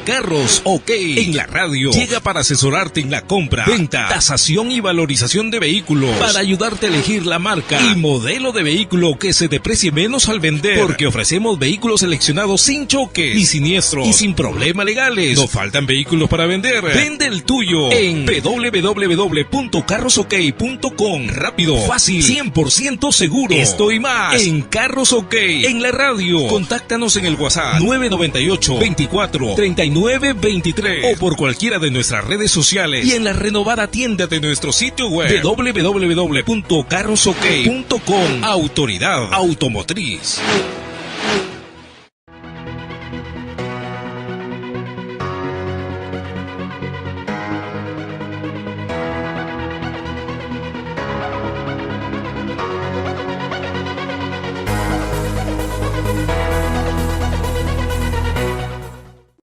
Carros OK en la radio llega para asesorarte en la compra, venta, tasación y valorización de vehículos, para ayudarte a elegir la marca y modelo de vehículo que se deprecie menos al vender, porque ofrecemos vehículos seleccionados sin choques ni siniestros y sin problemas legales. No faltan vehículos para vender. Vende el tuyo en www.carrosok.com. Rápido, fácil, 100% seguro. Esto y más en Carros OK en la radio. Contáctanos en el WhatsApp 998 24 39 23 o por cualquiera de nuestras redes sociales y en la renovada tienda de nuestro sitio web www.carrosok.com. Autoridad Automotriz.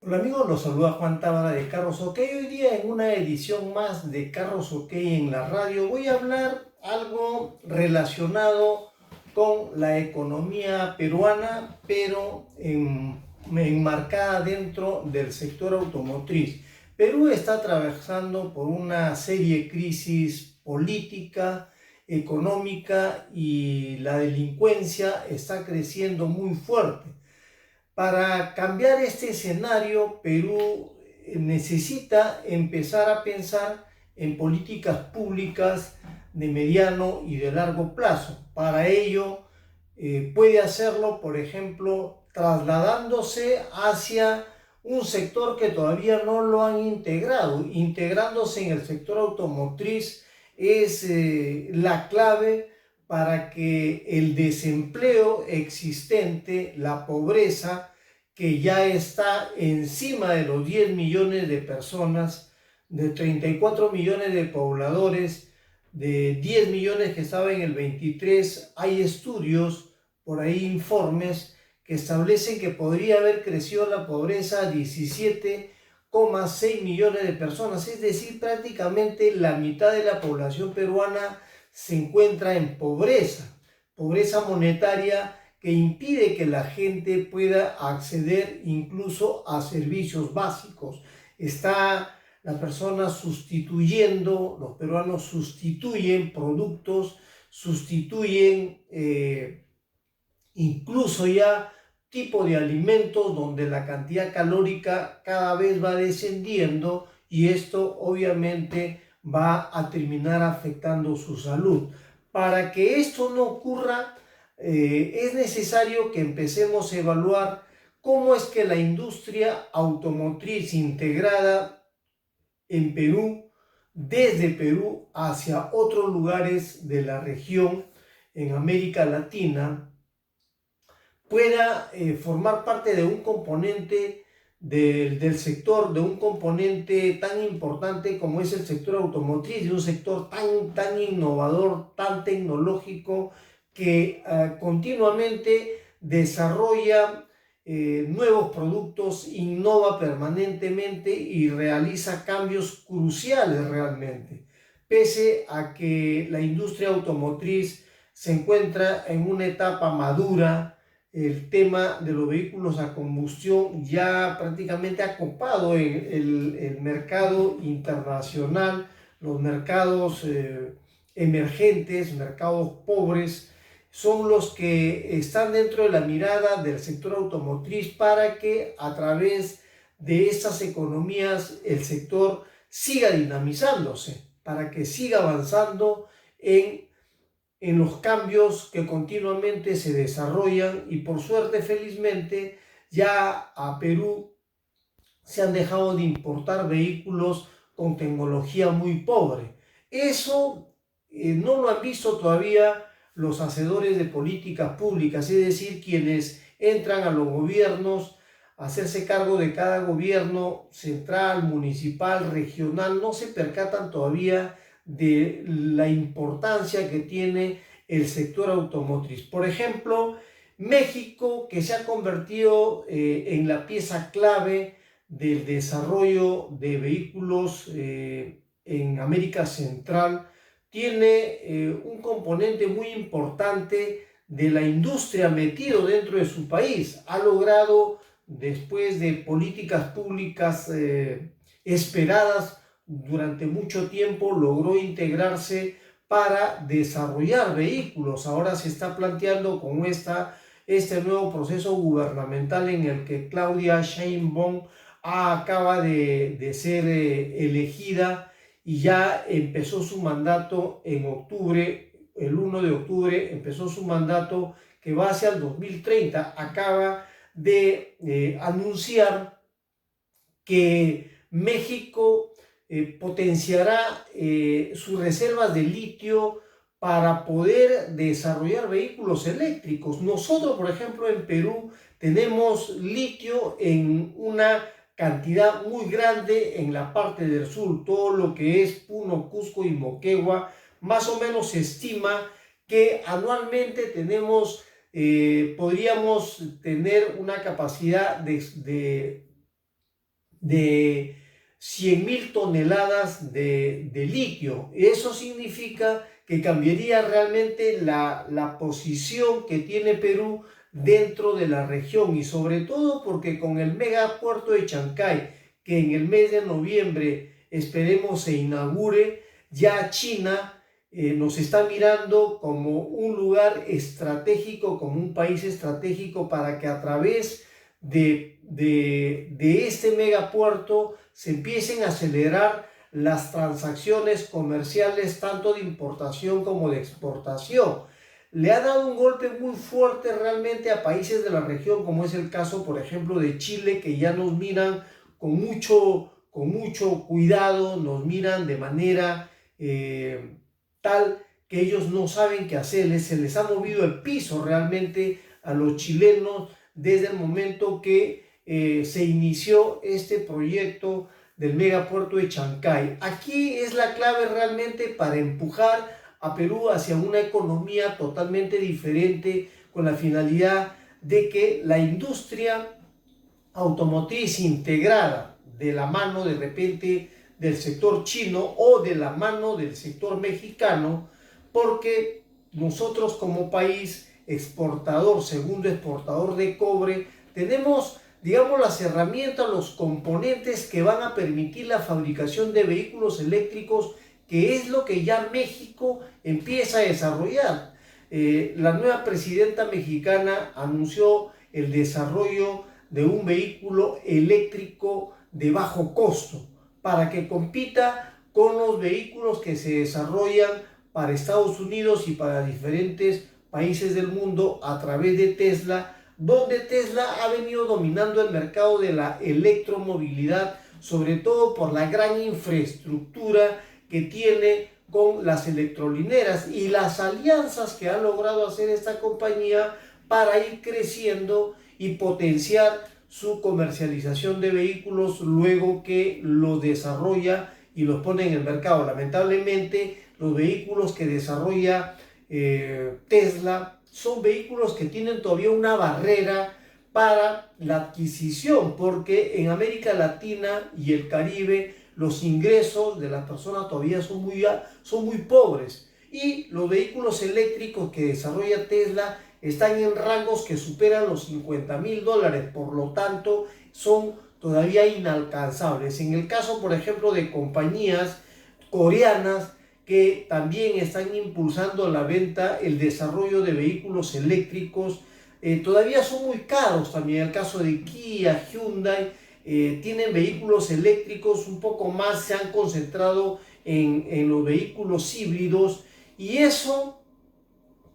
Hola amigos, los saluda Juan Tábara de Carros OK. Hoy día en una edición más de Carros OK en la radio voy a hablar algo relacionado con la economía peruana, pero enmarcada dentro del sector automotriz. Perú está atravesando por una serie de crisis política, económica, y la delincuencia está creciendo muy fuerte. Para cambiar este escenario, Perú necesita empezar a pensar en políticas públicas de mediano y de largo plazo. Para ello, puede hacerlo, por ejemplo, trasladándose hacia un sector que todavía no lo han integrado. Integrándose en el sector automotriz es la clave para que el desempleo existente, la pobreza, que ya está encima de los 10 millones de personas, de 34 millones de pobladores, de 10 millones que estaba en el 23, hay estudios, por ahí informes, que establecen que podría haber crecido la pobreza a 17,6 millones de personas, es decir, prácticamente la mitad de la población peruana se encuentra en pobreza monetaria, que impide que la gente pueda acceder incluso a servicios básicos. Está la persona sustituyendo, los peruanos sustituyen productos, sustituyen incluso ya tipo de alimentos donde la cantidad calórica cada vez va descendiendo, y esto obviamente va a terminar afectando su salud. Para que esto no ocurra, es necesario que empecemos a evaluar cómo es que la industria automotriz integrada en Perú, desde Perú hacia otros lugares de la región, en América Latina, pueda formar parte de un componente del sector, de un componente tan importante como es el sector automotriz, de un sector tan innovador, tan tecnológico, que continuamente desarrolla nuevos productos, innova permanentemente y realiza cambios cruciales realmente. Pese a que la industria automotriz se encuentra en una etapa madura, el tema de los vehículos a combustión ya prácticamente ha copado el mercado internacional, los mercados emergentes, mercados pobres, son los que están dentro de la mirada del sector automotriz, para que a través de estas economías el sector siga dinamizándose, para que siga avanzando en los cambios que continuamente se desarrollan. Y por suerte, felizmente, ya a Perú se han dejado de importar vehículos con tecnología muy pobre. Eso no lo han visto todavía los hacedores de políticas públicas, es decir, quienes entran a los gobiernos a hacerse cargo de cada gobierno central, municipal, regional, no se percatan todavía de la importancia que tiene el sector automotriz. Por ejemplo, México, que se ha convertido en la pieza clave del desarrollo de vehículos en América Central, tiene un componente muy importante de la industria metido dentro de su país. Ha logrado después de políticas públicas esperadas durante mucho tiempo, logró integrarse para desarrollar vehículos. Ahora se está planteando con este nuevo proceso gubernamental en el que Claudia Sheinbaum acaba de ser elegida y ya empezó su mandato en octubre, el 1 de octubre empezó su mandato que va hacia el 2030. Acaba de anunciar que México potenciará sus reservas de litio para poder desarrollar vehículos eléctricos. Nosotros, por ejemplo, en Perú tenemos litio en una cantidad muy grande en la parte del sur, todo lo que es Puno, Cusco y Moquegua. Más o menos se estima que anualmente podríamos tener una capacidad de 100.000 toneladas de litio. Eso significa que cambiaría realmente la posición que tiene Perú dentro de la región, y sobre todo porque con el megapuerto de Chancay, que en el mes de noviembre esperemos se inaugure, ya China nos está mirando como un lugar estratégico, como un país estratégico, para que a través de este megapuerto se empiecen a acelerar las transacciones comerciales, tanto de importación como de exportación. Le ha dado un golpe muy fuerte realmente a países de la región, como es el caso, por ejemplo, de Chile, que ya nos miran con mucho cuidado, nos miran de manera tal que ellos no saben qué hacer. Se les ha movido el piso realmente a los chilenos desde el momento que se inició este proyecto del megapuerto de Chancay. Aquí es la clave realmente para empujar a Perú hacia una economía totalmente diferente, con la finalidad de que la industria automotriz integrada de la mano de repente del sector chino o de la mano del sector mexicano, porque nosotros como país exportador, segundo exportador de cobre, tenemos, digamos, las herramientas, los componentes que van a permitir la fabricación de vehículos eléctricos, que es lo que ya México empieza a desarrollar. La nueva presidenta mexicana anunció el desarrollo de un vehículo eléctrico de bajo costo para que compita con los vehículos que se desarrollan para Estados Unidos y para diferentes países del mundo a través de Tesla, donde Tesla ha venido dominando el mercado de la electromovilidad, sobre todo por la gran infraestructura que tiene con las electrolineras y las alianzas que ha logrado hacer esta compañía para ir creciendo y potenciar su comercialización de vehículos luego que los desarrolla y los pone en el mercado. Lamentablemente, los vehículos que desarrolla Tesla son vehículos que tienen todavía una barrera para la adquisición, porque en América Latina y el Caribe los ingresos de las personas todavía son muy pobres, y los vehículos eléctricos que desarrolla Tesla están en rangos que superan los $50,000, por lo tanto son todavía inalcanzables. En el caso, por ejemplo, de compañías coreanas que también están impulsando la venta, el desarrollo de vehículos eléctricos, todavía son muy caros. También el caso de Kia, Hyundai, tienen vehículos eléctricos un poco más, se han concentrado en los vehículos híbridos, y eso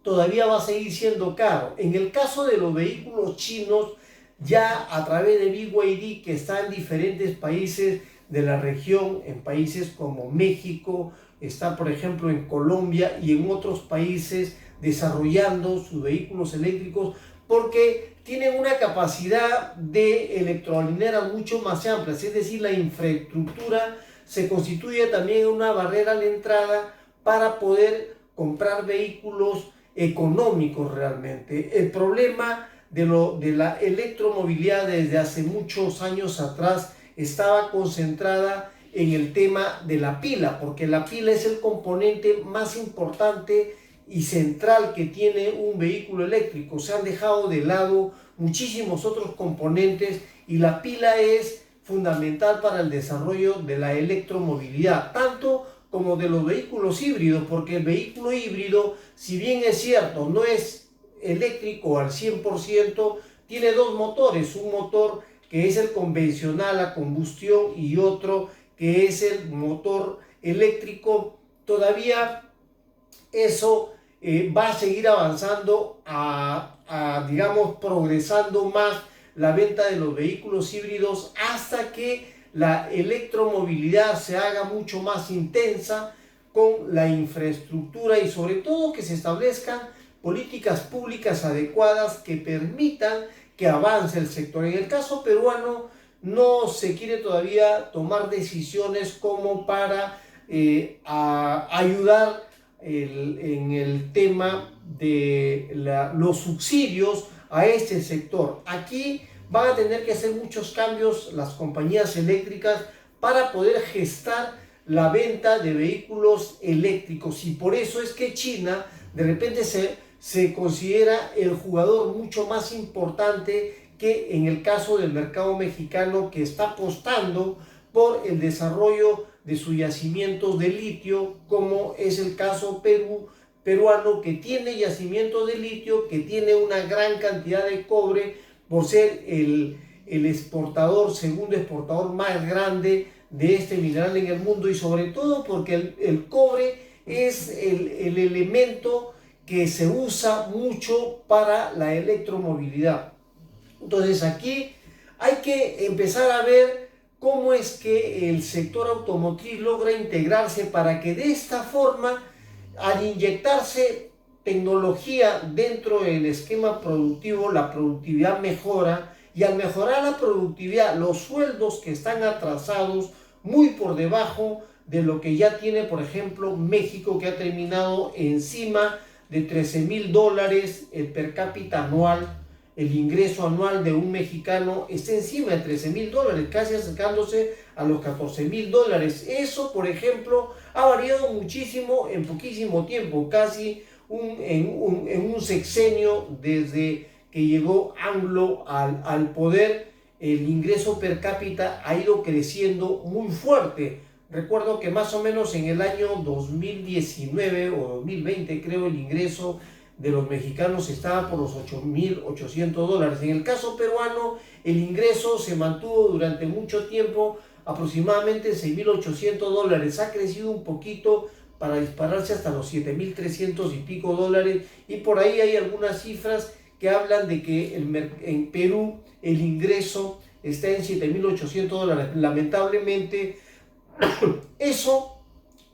todavía va a seguir siendo caro. En el caso de los vehículos chinos, ya a través de BYD, que está en diferentes países de la región, en países como México, está por ejemplo en Colombia y en otros países desarrollando sus vehículos eléctricos, porque tienen una capacidad de electrolineras mucho más amplia, es decir, la infraestructura se constituye también una barrera a la entrada para poder comprar vehículos económicos realmente. El problema de la electromovilidad desde hace muchos años atrás estaba concentrada en el tema de la pila, porque la pila es el componente más importante y central que tiene un vehículo eléctrico. Se han dejado de lado muchísimos otros componentes y la pila es fundamental para el desarrollo de la electromovilidad, tanto como de los vehículos híbridos, porque el vehículo híbrido, si bien es cierto, no es eléctrico al 100%, tiene dos motores, un motor que es el convencional a combustión y otro que es el motor eléctrico. Todavía eso va a seguir avanzando digamos, progresando más la venta de los vehículos híbridos hasta que la electromovilidad se haga mucho más intensa con la infraestructura y sobre todo que se establezcan políticas públicas adecuadas que permitan que avance el sector. En el caso peruano no se quiere todavía tomar decisiones como para ayudar en el tema de los subsidios a este sector. Aquí van a tener que hacer muchos cambios las compañías eléctricas para poder gestar la venta de vehículos eléctricos, y por eso es que China de repente se considera el jugador mucho más importante que en el caso del mercado mexicano, que está apostando por el desarrollo de sus yacimientos de litio, como es el caso peruano, que tiene yacimientos de litio, que tiene una gran cantidad de cobre, por ser el segundo exportador más grande de este mineral en el mundo, y sobre todo porque el cobre es el elemento que se usa mucho para la electromovilidad. Entonces aquí hay que empezar a ver cómo es que el sector automotriz logra integrarse para que de esta forma, al inyectarse tecnología dentro del esquema productivo, la productividad mejora, y al mejorar la productividad, los sueldos que están atrasados muy por debajo de lo que ya tiene, por ejemplo, México, que ha terminado encima de $13,000 el per cápita anual. El ingreso anual de un mexicano está encima de $13,000, casi acercándose a los $14,000. Eso, por ejemplo, ha variado muchísimo en poquísimo tiempo, casi en un sexenio desde que llegó AMLO al poder. El ingreso per cápita ha ido creciendo muy fuerte. Recuerdo que más o menos en el año 2019 o 2020, creo, el ingreso de los mexicanos estaba por los $8,800. En el caso peruano, el ingreso se mantuvo durante mucho tiempo aproximadamente $6,800. Ha crecido un poquito para dispararse hasta los $7,300 y pico dólares, y por ahí hay algunas cifras que hablan de que en Perú el ingreso está en $7,800. Lamentablemente eso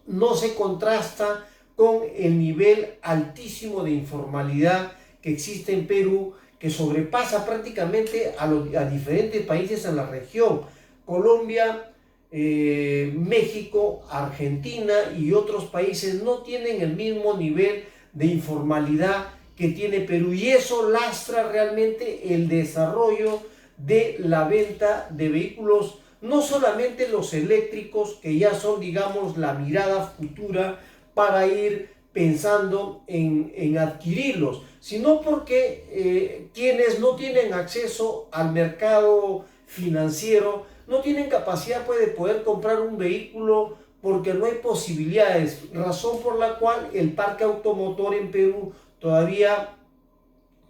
no se contrasta con el nivel altísimo de informalidad que existe en Perú, que sobrepasa prácticamente a diferentes países en la región. Colombia, México, Argentina y otros países no tienen el mismo nivel de informalidad que tiene Perú, y eso lastra realmente el desarrollo de la venta de vehículos, no solamente los eléctricos, que ya son, digamos, la mirada futura para ir pensando en adquirirlos, sino porque quienes no tienen acceso al mercado financiero no tienen capacidad, pues, de poder comprar un vehículo porque no hay posibilidades, razón por la cual el parque automotor en Perú todavía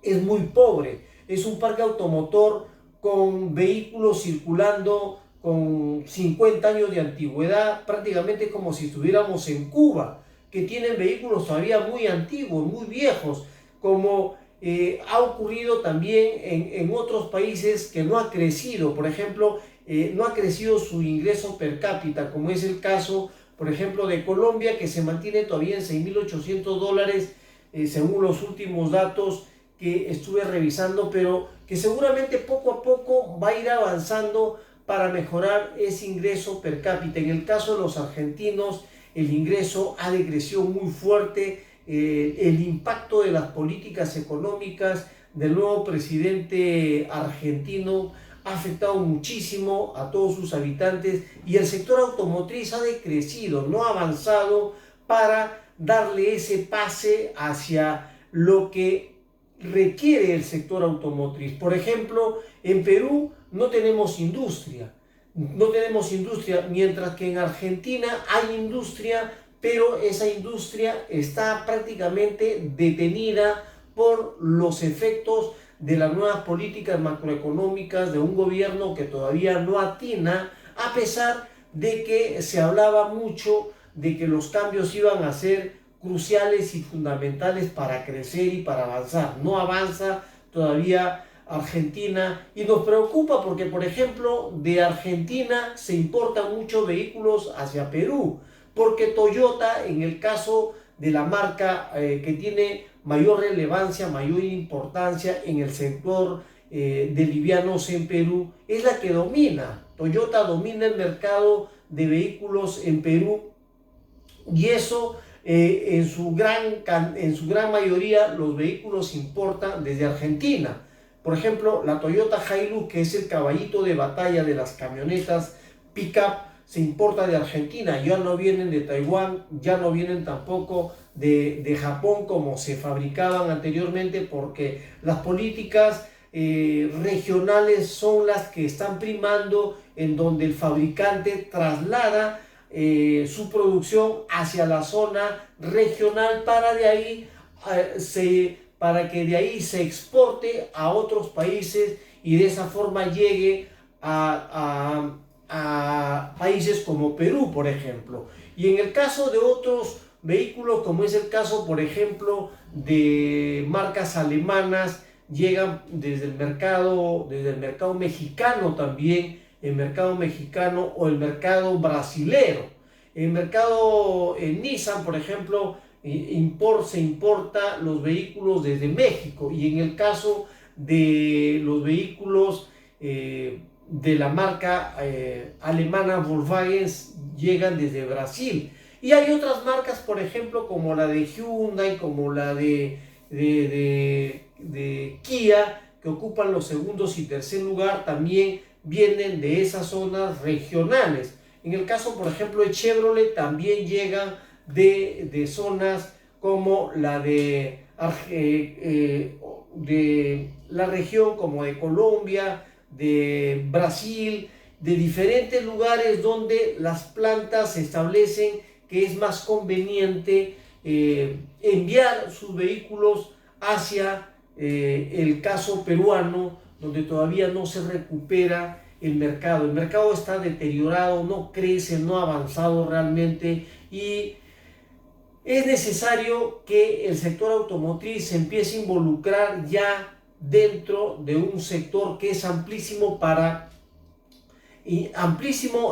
es muy pobre. Es un parque automotor con vehículos circulando con 50 años de antigüedad, prácticamente como si estuviéramos en Cuba, que tienen vehículos todavía muy antiguos, muy viejos, como ha ocurrido también en otros países que no ha crecido. Por ejemplo, no ha crecido su ingreso per cápita, como es el caso, por ejemplo, de Colombia, que se mantiene todavía en $6,800, según los últimos datos que estuve revisando, pero que seguramente poco a poco va a ir avanzando para mejorar ese ingreso per cápita. En el caso de los argentinos, el ingreso ha decrecido muy fuerte. El impacto de las políticas económicas del nuevo presidente argentino ha afectado muchísimo a todos sus habitantes, y el sector automotriz ha decrecido, no ha avanzado para darle ese pase hacia lo que requiere el sector automotriz. Por ejemplo, en Perú no tenemos industria. No tenemos industria, mientras que en Argentina hay industria, pero esa industria está prácticamente detenida por los efectos de las nuevas políticas macroeconómicas de un gobierno que todavía no atina, a pesar de que se hablaba mucho de que los cambios iban a ser cruciales y fundamentales para crecer y para avanzar. No avanza todavía Argentina y nos preocupa porque, por ejemplo, de Argentina se importan muchos vehículos hacia Perú, porque Toyota, en el caso de la marca que tiene mayor relevancia, mayor importancia en el sector de livianos en Perú, es la que domina. Toyota domina el mercado de vehículos en Perú y eso en su gran mayoría los vehículos se importan desde Argentina. Por ejemplo, la Toyota Hilux, que es el caballito de batalla de las camionetas pick-up, se importa de Argentina. Ya no vienen de Taiwán, ya no vienen tampoco de Japón como se fabricaban anteriormente, porque las políticas regionales son las que están primando, en donde el fabricante traslada su producción hacia la zona regional para que de ahí se exporte a otros países y de esa forma llegue a países como Perú, por ejemplo. Y en el caso de otros vehículos, como es el caso, por ejemplo, de marcas alemanas, llegan desde el mercado mexicano también, el mercado mexicano o el mercado brasilero. El mercado Nissan, por ejemplo, se importa los vehículos desde México, y en el caso de los vehículos de la marca alemana Volkswagen llegan desde Brasil. Y hay otras marcas, por ejemplo, como la de Hyundai, como la de Kia, que ocupan los segundos y tercer lugar, también vienen de esas zonas regionales. En el caso, por ejemplo, de Chevrolet, también llegan de zonas como la de la región, como de Colombia, de Brasil, de diferentes lugares donde las plantas se establecen que es más conveniente enviar sus vehículos hacia el caso peruano, donde todavía no se recupera el mercado. El mercado está deteriorado, no crece, no ha avanzado realmente, y es necesario que el sector automotriz se empiece a involucrar ya dentro de un sector que es amplísimo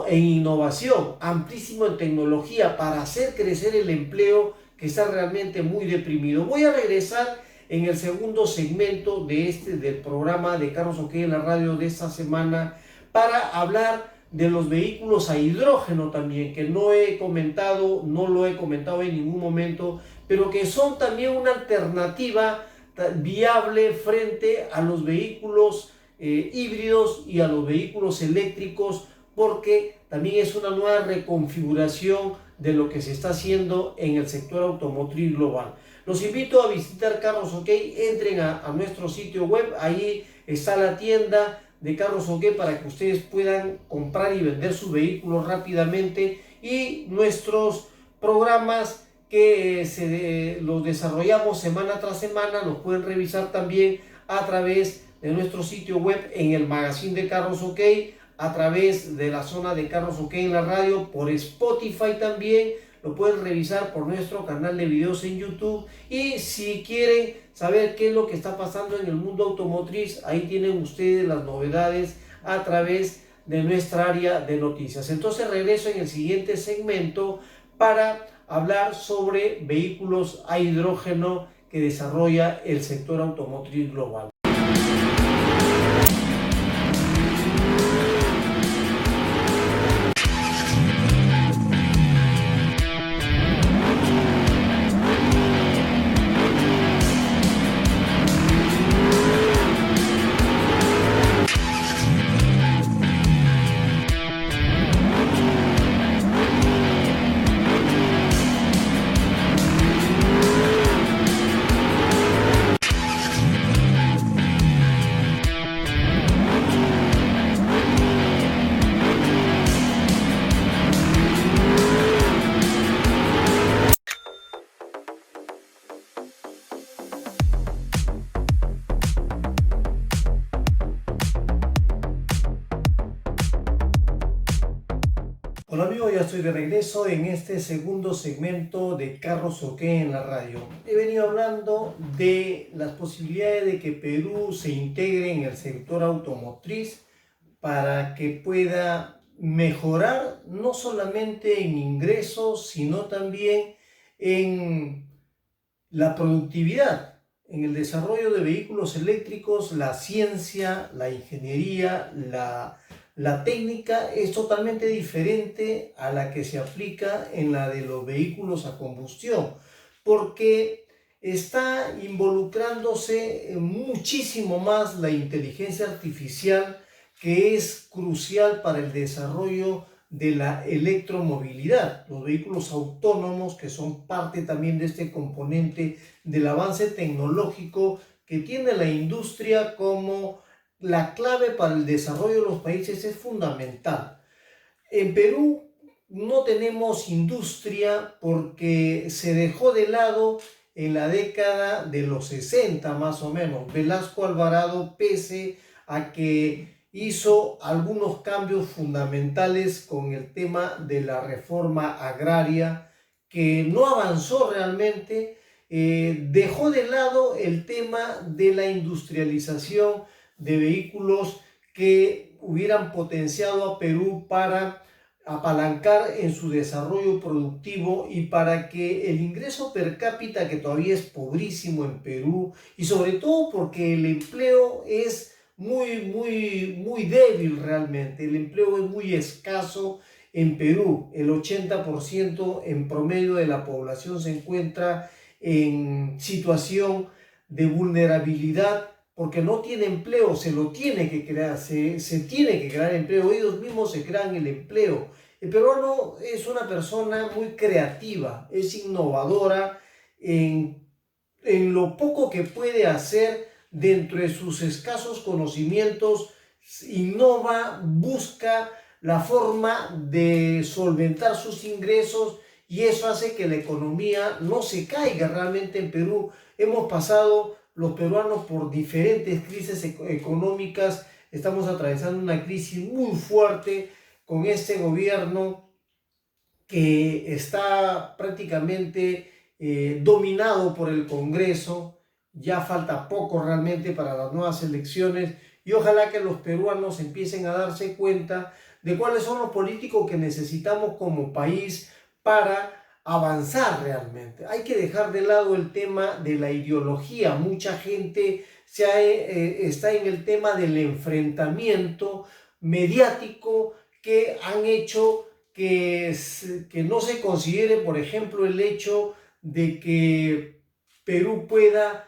en innovación, amplísimo en tecnología, para hacer crecer el empleo, que está realmente muy deprimido. Voy a regresar en el segundo segmento del programa de Carlos OK en la radio de esta semana para hablar de los vehículos a hidrógeno también, que no lo he comentado en ningún momento, pero que son también una alternativa viable frente a los vehículos híbridos y a los vehículos eléctricos, porque también es una nueva reconfiguración de lo que se está haciendo en el sector automotriz global. Los invito a visitar Carlos OK, entren a nuestro sitio web, ahí está la tienda de Carlos OK para que ustedes puedan comprar y vender sus vehículos rápidamente, y nuestros programas que los desarrollamos semana tras semana los pueden revisar también a través de nuestro sitio web, en el magazine de Carlos OK, a través de la zona de Carlos OK en la radio, por Spotify también, lo pueden revisar por nuestro canal de videos en YouTube. Y si quieren saber qué es lo que está pasando en el mundo automotriz, ahí tienen ustedes las novedades a través de nuestra área de noticias. Entonces regreso en el siguiente segmento para hablar sobre vehículos a hidrógeno que desarrolla el sector automotriz global. Hola amigos, ya estoy de regreso en este segundo segmento de Carros OK en la radio. He venido hablando de las posibilidades de que Perú se integre en el sector automotriz para que pueda mejorar no solamente en ingresos, sino también en la productividad, en el desarrollo de vehículos eléctricos. La ciencia, la ingeniería, la técnica es totalmente diferente a la que se aplica en la de los vehículos a combustión, porque está involucrándose muchísimo más la inteligencia artificial, que es crucial para el desarrollo de la electromovilidad, los vehículos autónomos, que son parte también de este componente del avance tecnológico que tiene la industria como la clave para el desarrollo de los países. Es fundamental. En Perú no tenemos industria porque se dejó de lado en la década de los 60 más o menos. Velasco Alvarado, pese a que hizo algunos cambios fundamentales con el tema de la reforma agraria, que no avanzó realmente, dejó de lado el tema de la industrialización de vehículos que hubieran potenciado a Perú para apalancar en su desarrollo productivo y para que el ingreso per cápita, que todavía es pobrísimo en Perú, y sobre todo porque el empleo es muy débil realmente. El empleo es muy escaso en Perú. El 80% en promedio de la población se encuentra en situación de vulnerabilidad porque no tiene empleo. Se lo tiene que crear, se tiene que crear empleo. Ellos mismos se crean el empleo. El peruano es una persona muy creativa, es innovadora en lo poco que puede hacer dentro de sus escasos conocimientos. Innova, busca la forma de solventar sus ingresos, y eso hace que la economía no se caiga realmente en Perú. Hemos pasado los peruanos por diferentes crisis económicas. Estamos atravesando una crisis muy fuerte con este gobierno que está prácticamente dominado por el Congreso. Ya falta poco realmente para las nuevas elecciones, y ojalá que los peruanos empiecen a darse cuenta de cuáles son los políticos que necesitamos como país para avanzar realmente. Hay que dejar de lado el tema de la ideología. Mucha gente está en el tema del enfrentamiento mediático, que han hecho que no se considere, por ejemplo, el hecho de que Perú pueda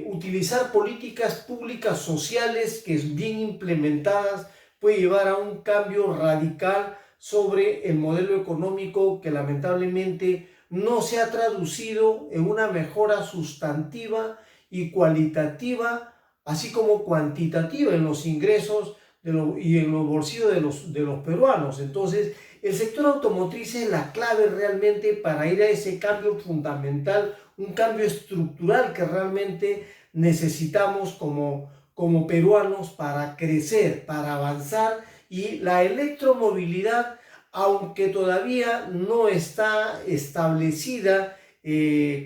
utilizar políticas públicas sociales que, bien implementadas, puede llevar a un cambio radical sobre el modelo económico, que lamentablemente no se ha traducido en una mejora sustantiva y cualitativa, así como cuantitativa, en los ingresos y en los bolsillos de los peruanos. Entonces, el sector automotriz es la clave realmente para ir a ese cambio fundamental, un cambio estructural que realmente necesitamos como peruanos para crecer, para avanzar. Y la electromovilidad, aunque todavía no está establecida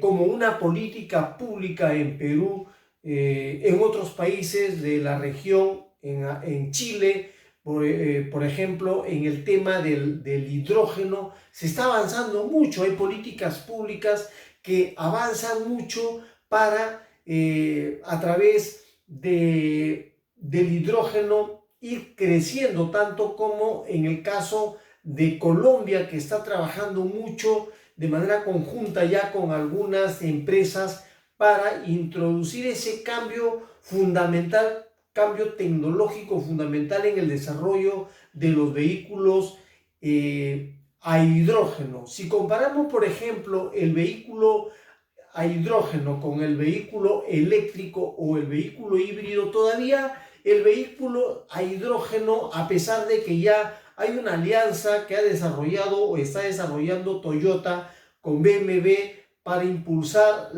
como una política pública en Perú, en otros países de la región, en Chile, por ejemplo, en el tema del hidrógeno, se está avanzando mucho. Hay políticas públicas que avanzan mucho para, a través del hidrógeno, ir creciendo, tanto como en el caso de Colombia, que está trabajando mucho de manera conjunta ya con algunas empresas para introducir ese cambio fundamental, cambio tecnológico fundamental en el desarrollo de los vehículos a hidrógeno. Si comparamos, por ejemplo, el vehículo a hidrógeno con el vehículo eléctrico o el vehículo híbrido, todavía el vehículo a hidrógeno, a pesar de que ya hay una alianza que ha desarrollado o está desarrollando Toyota con BMW para impulsar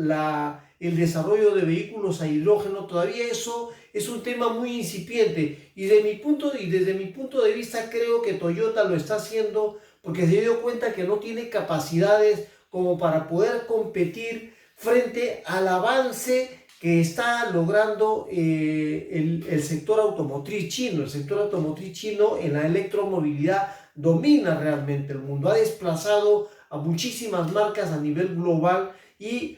el desarrollo de vehículos a hidrógeno, todavía eso es un tema muy incipiente, y desde mi punto de vista creo que Toyota lo está haciendo porque se dio cuenta que no tiene capacidades como para poder competir frente al avance que está logrando el sector automotriz chino. El sector automotriz chino en la electromovilidad domina realmente el mundo, ha desplazado a muchísimas marcas a nivel global y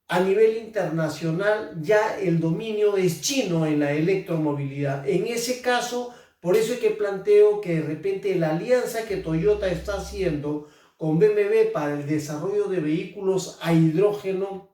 a nivel internacional ya el dominio es chino en la electromovilidad. En ese caso, por eso es que planteo que de repente la alianza que Toyota está haciendo con BMW para el desarrollo de vehículos a hidrógeno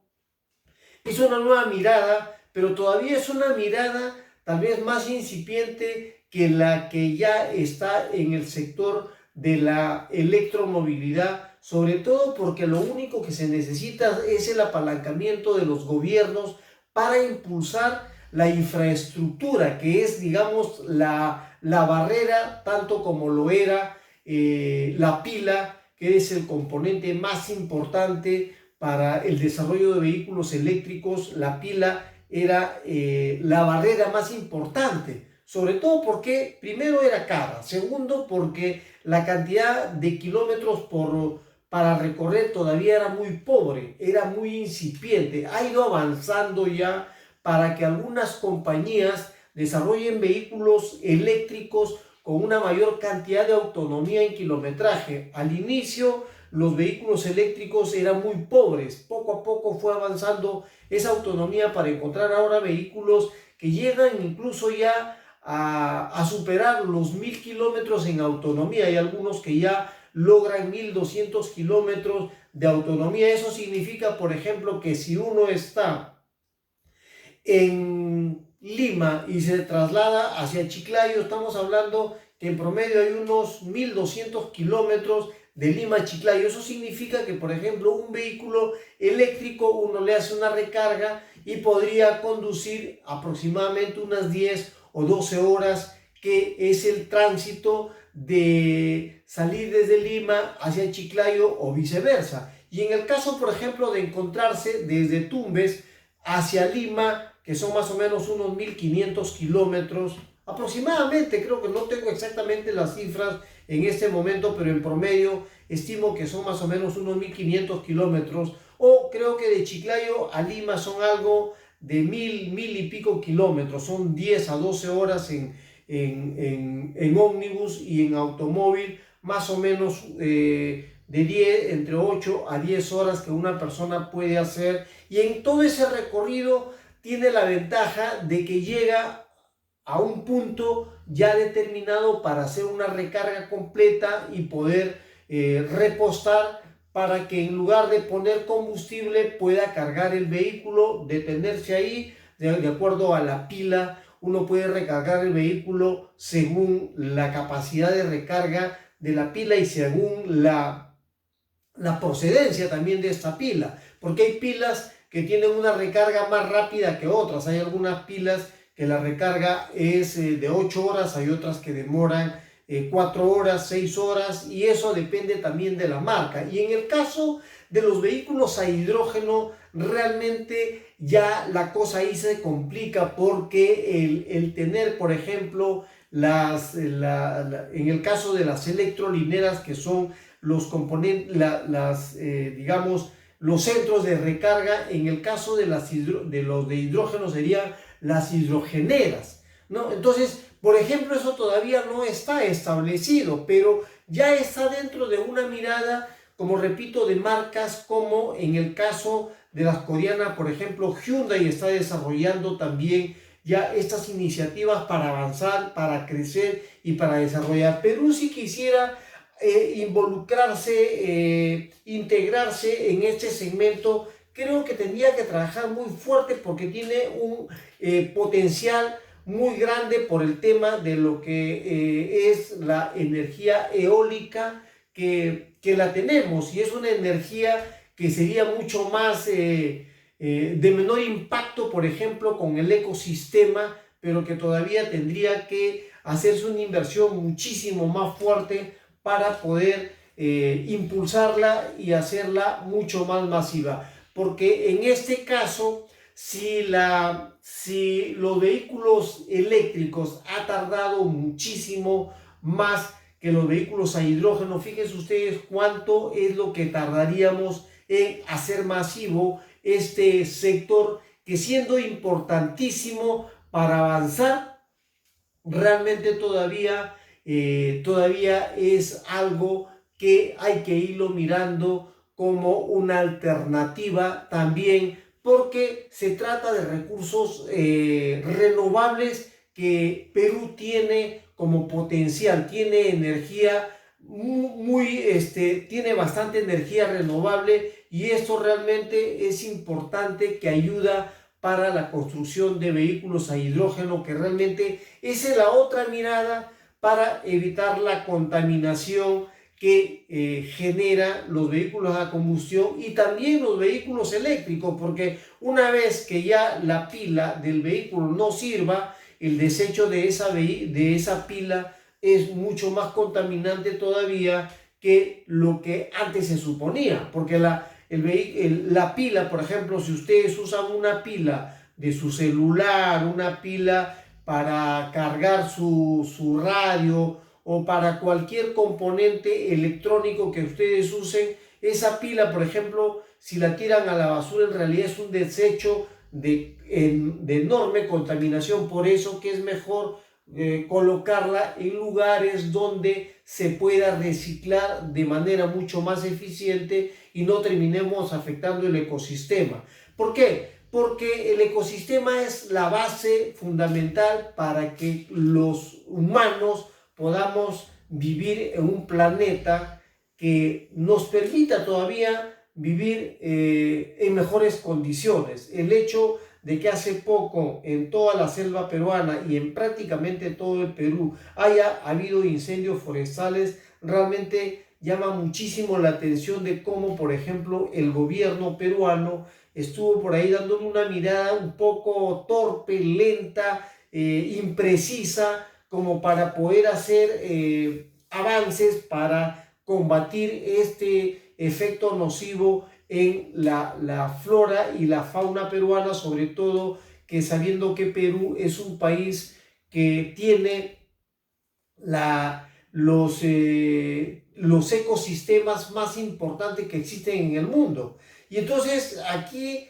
es una nueva mirada, pero todavía es una mirada tal vez más incipiente que la que ya está en el sector de la electromovilidad, sobre todo porque lo único que se necesita es el apalancamiento de los gobiernos para impulsar la infraestructura, que es, digamos, la barrera, tanto como lo era la pila, que es el componente más importante para el desarrollo de vehículos eléctricos. La pila era la barrera más importante, sobre todo porque primero era cara, segundo porque la cantidad de kilómetros para recorrer todavía era muy pobre, era muy incipiente. Ha ido avanzando ya para que algunas compañías desarrollen vehículos eléctricos con una mayor cantidad de autonomía en kilometraje. Al inicio los vehículos eléctricos eran muy pobres, poco a poco fue avanzando esa autonomía para encontrar ahora vehículos que llegan incluso ya a superar los 1000 kilómetros en autonomía. Hay algunos que ya logran 1200 kilómetros de autonomía. Eso significa, por ejemplo, que si uno está en Lima y se traslada hacia Chiclayo, estamos hablando que en promedio hay unos 1200 kilómetros de Lima a Chiclayo. Eso significa que, por ejemplo, un vehículo eléctrico uno le hace una recarga y podría conducir aproximadamente unas 10 o 12 horas, que es el tránsito de salir desde Lima hacia Chiclayo o viceversa. Y en el caso, por ejemplo, de encontrarse desde Tumbes hacia Lima, que son más o menos unos 1500 kilómetros aproximadamente, creo que no tengo exactamente las cifras en este momento, pero en promedio estimo que son más o menos unos 1500 kilómetros, o creo que de Chiclayo a Lima son algo de 1000 y pico kilómetros, son 10 a 12 horas en ómnibus, y en automóvil más o menos entre 8 a 10 horas que una persona puede hacer, y en todo ese recorrido tiene la ventaja de que llega a un punto ya determinado para hacer una recarga completa y poder repostar, para que en lugar de poner combustible pueda cargar el vehículo, detenerse ahí. De acuerdo a la pila, uno puede recargar el vehículo según la capacidad de recarga de la pila y según la procedencia también de esta pila, porque hay pilas que tienen una recarga más rápida que otras. Hay algunas pilas que la recarga es de 8 horas, hay otras que demoran 4 horas, 6 horas, y eso depende también de la marca. Y en el caso de los vehículos a hidrógeno, realmente ya la cosa ahí se complica, porque el tener, por ejemplo, en el caso de las electrolineras, que son los componentes, digamos, los centros de recarga, en el caso de los de hidrógeno serían las hidrogeneras, ¿no? Entonces, por ejemplo, eso todavía no está establecido, pero ya está dentro de una mirada, como repito, de marcas como en el caso de las coreanas. Por ejemplo, Hyundai está desarrollando también ya estas iniciativas para avanzar, para crecer y para desarrollar. Perú sí quisiera involucrarse, integrarse en este segmento. Creo que tendría que trabajar muy fuerte, porque tiene un potencial muy grande por el tema de lo que es la energía eólica, que la tenemos, y es una energía que sería mucho más de menor impacto, por ejemplo, con el ecosistema, pero que todavía tendría que hacerse una inversión muchísimo más fuerte para poder impulsarla y hacerla mucho más masiva. Porque en este caso, si los vehículos eléctricos ha tardado muchísimo más que los vehículos a hidrógeno, fíjense ustedes cuánto es lo que tardaríamos en hacer masivo este sector, que siendo importantísimo para avanzar, realmente todavía es algo que hay que irlo mirando como una alternativa también, porque se trata de recursos renovables que Perú tiene como potencial, tiene energía tiene bastante energía renovable, y esto realmente es importante, que ayuda para la construcción de vehículos a hidrógeno, que realmente esa es la otra mirada para evitar la contaminación que genera los vehículos a combustión y también los vehículos eléctricos, porque una vez que ya la pila del vehículo no sirva, el desecho de esa pila es mucho más contaminante todavía que lo que antes se suponía, porque la pila, por ejemplo, si ustedes usan una pila de su celular, una pila para cargar su radio o para cualquier componente electrónico que ustedes usen, esa pila, por ejemplo, si la tiran a la basura, en realidad es un desecho de enorme contaminación. Por eso que es mejor colocarla en lugares donde se pueda reciclar de manera mucho más eficiente y no terminemos afectando el ecosistema. ¿Por qué? Porque el ecosistema es la base fundamental para que los humanos podamos vivir en un planeta que nos permita todavía vivir en mejores condiciones. El hecho de que hace poco en toda la selva peruana y en prácticamente todo el Perú haya habido incendios forestales realmente llama muchísimo la atención, de cómo, por ejemplo, el gobierno peruano estuvo por ahí dándole una mirada un poco torpe, lenta, imprecisa, como para poder hacer avances para combatir este efecto nocivo en la flora y la fauna peruana, sobre todo que sabiendo que Perú es un país que tiene los ecosistemas más importantes que existen en el mundo. Y entonces aquí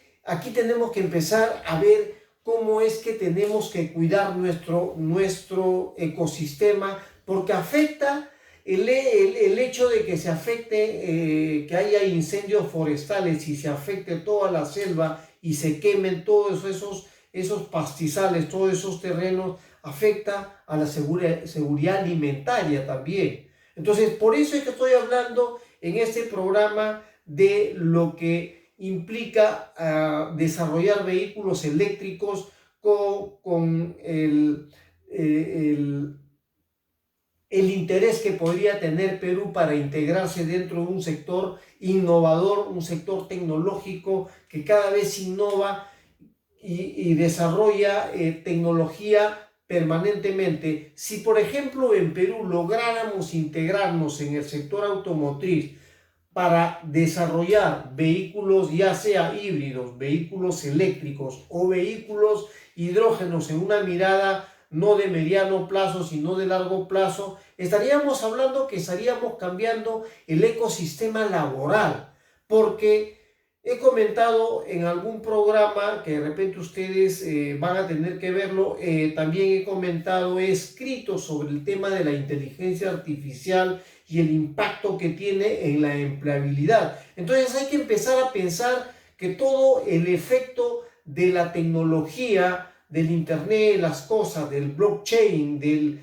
tenemos que empezar a ver cómo es que tenemos que cuidar nuestro ecosistema, porque afecta el hecho de que se afecte, que haya incendios forestales y se afecte toda la selva y se quemen todos esos pastizales, todos esos terrenos, afecta a la seguridad alimentaria también. Entonces, por eso es que estoy hablando en este programa de lo que implica desarrollar vehículos eléctricos con el interés que podría tener Perú para integrarse dentro de un sector innovador, un sector tecnológico que cada vez innova y desarrolla tecnología permanentemente. Si, por ejemplo, en Perú lográramos integrarnos en el sector automotriz para desarrollar vehículos, ya sea híbridos, vehículos eléctricos o vehículos hidrógenos, en una mirada no de mediano plazo, sino de largo plazo, estaríamos hablando que estaríamos cambiando el ecosistema laboral, porque he comentado en algún programa, que de repente ustedes van a tener que verlo, también he comentado, he escrito sobre el tema de la inteligencia artificial y el impacto que tiene en la empleabilidad. Entonces hay que empezar a pensar que todo el efecto de la tecnología, del Internet de las cosas, del blockchain, del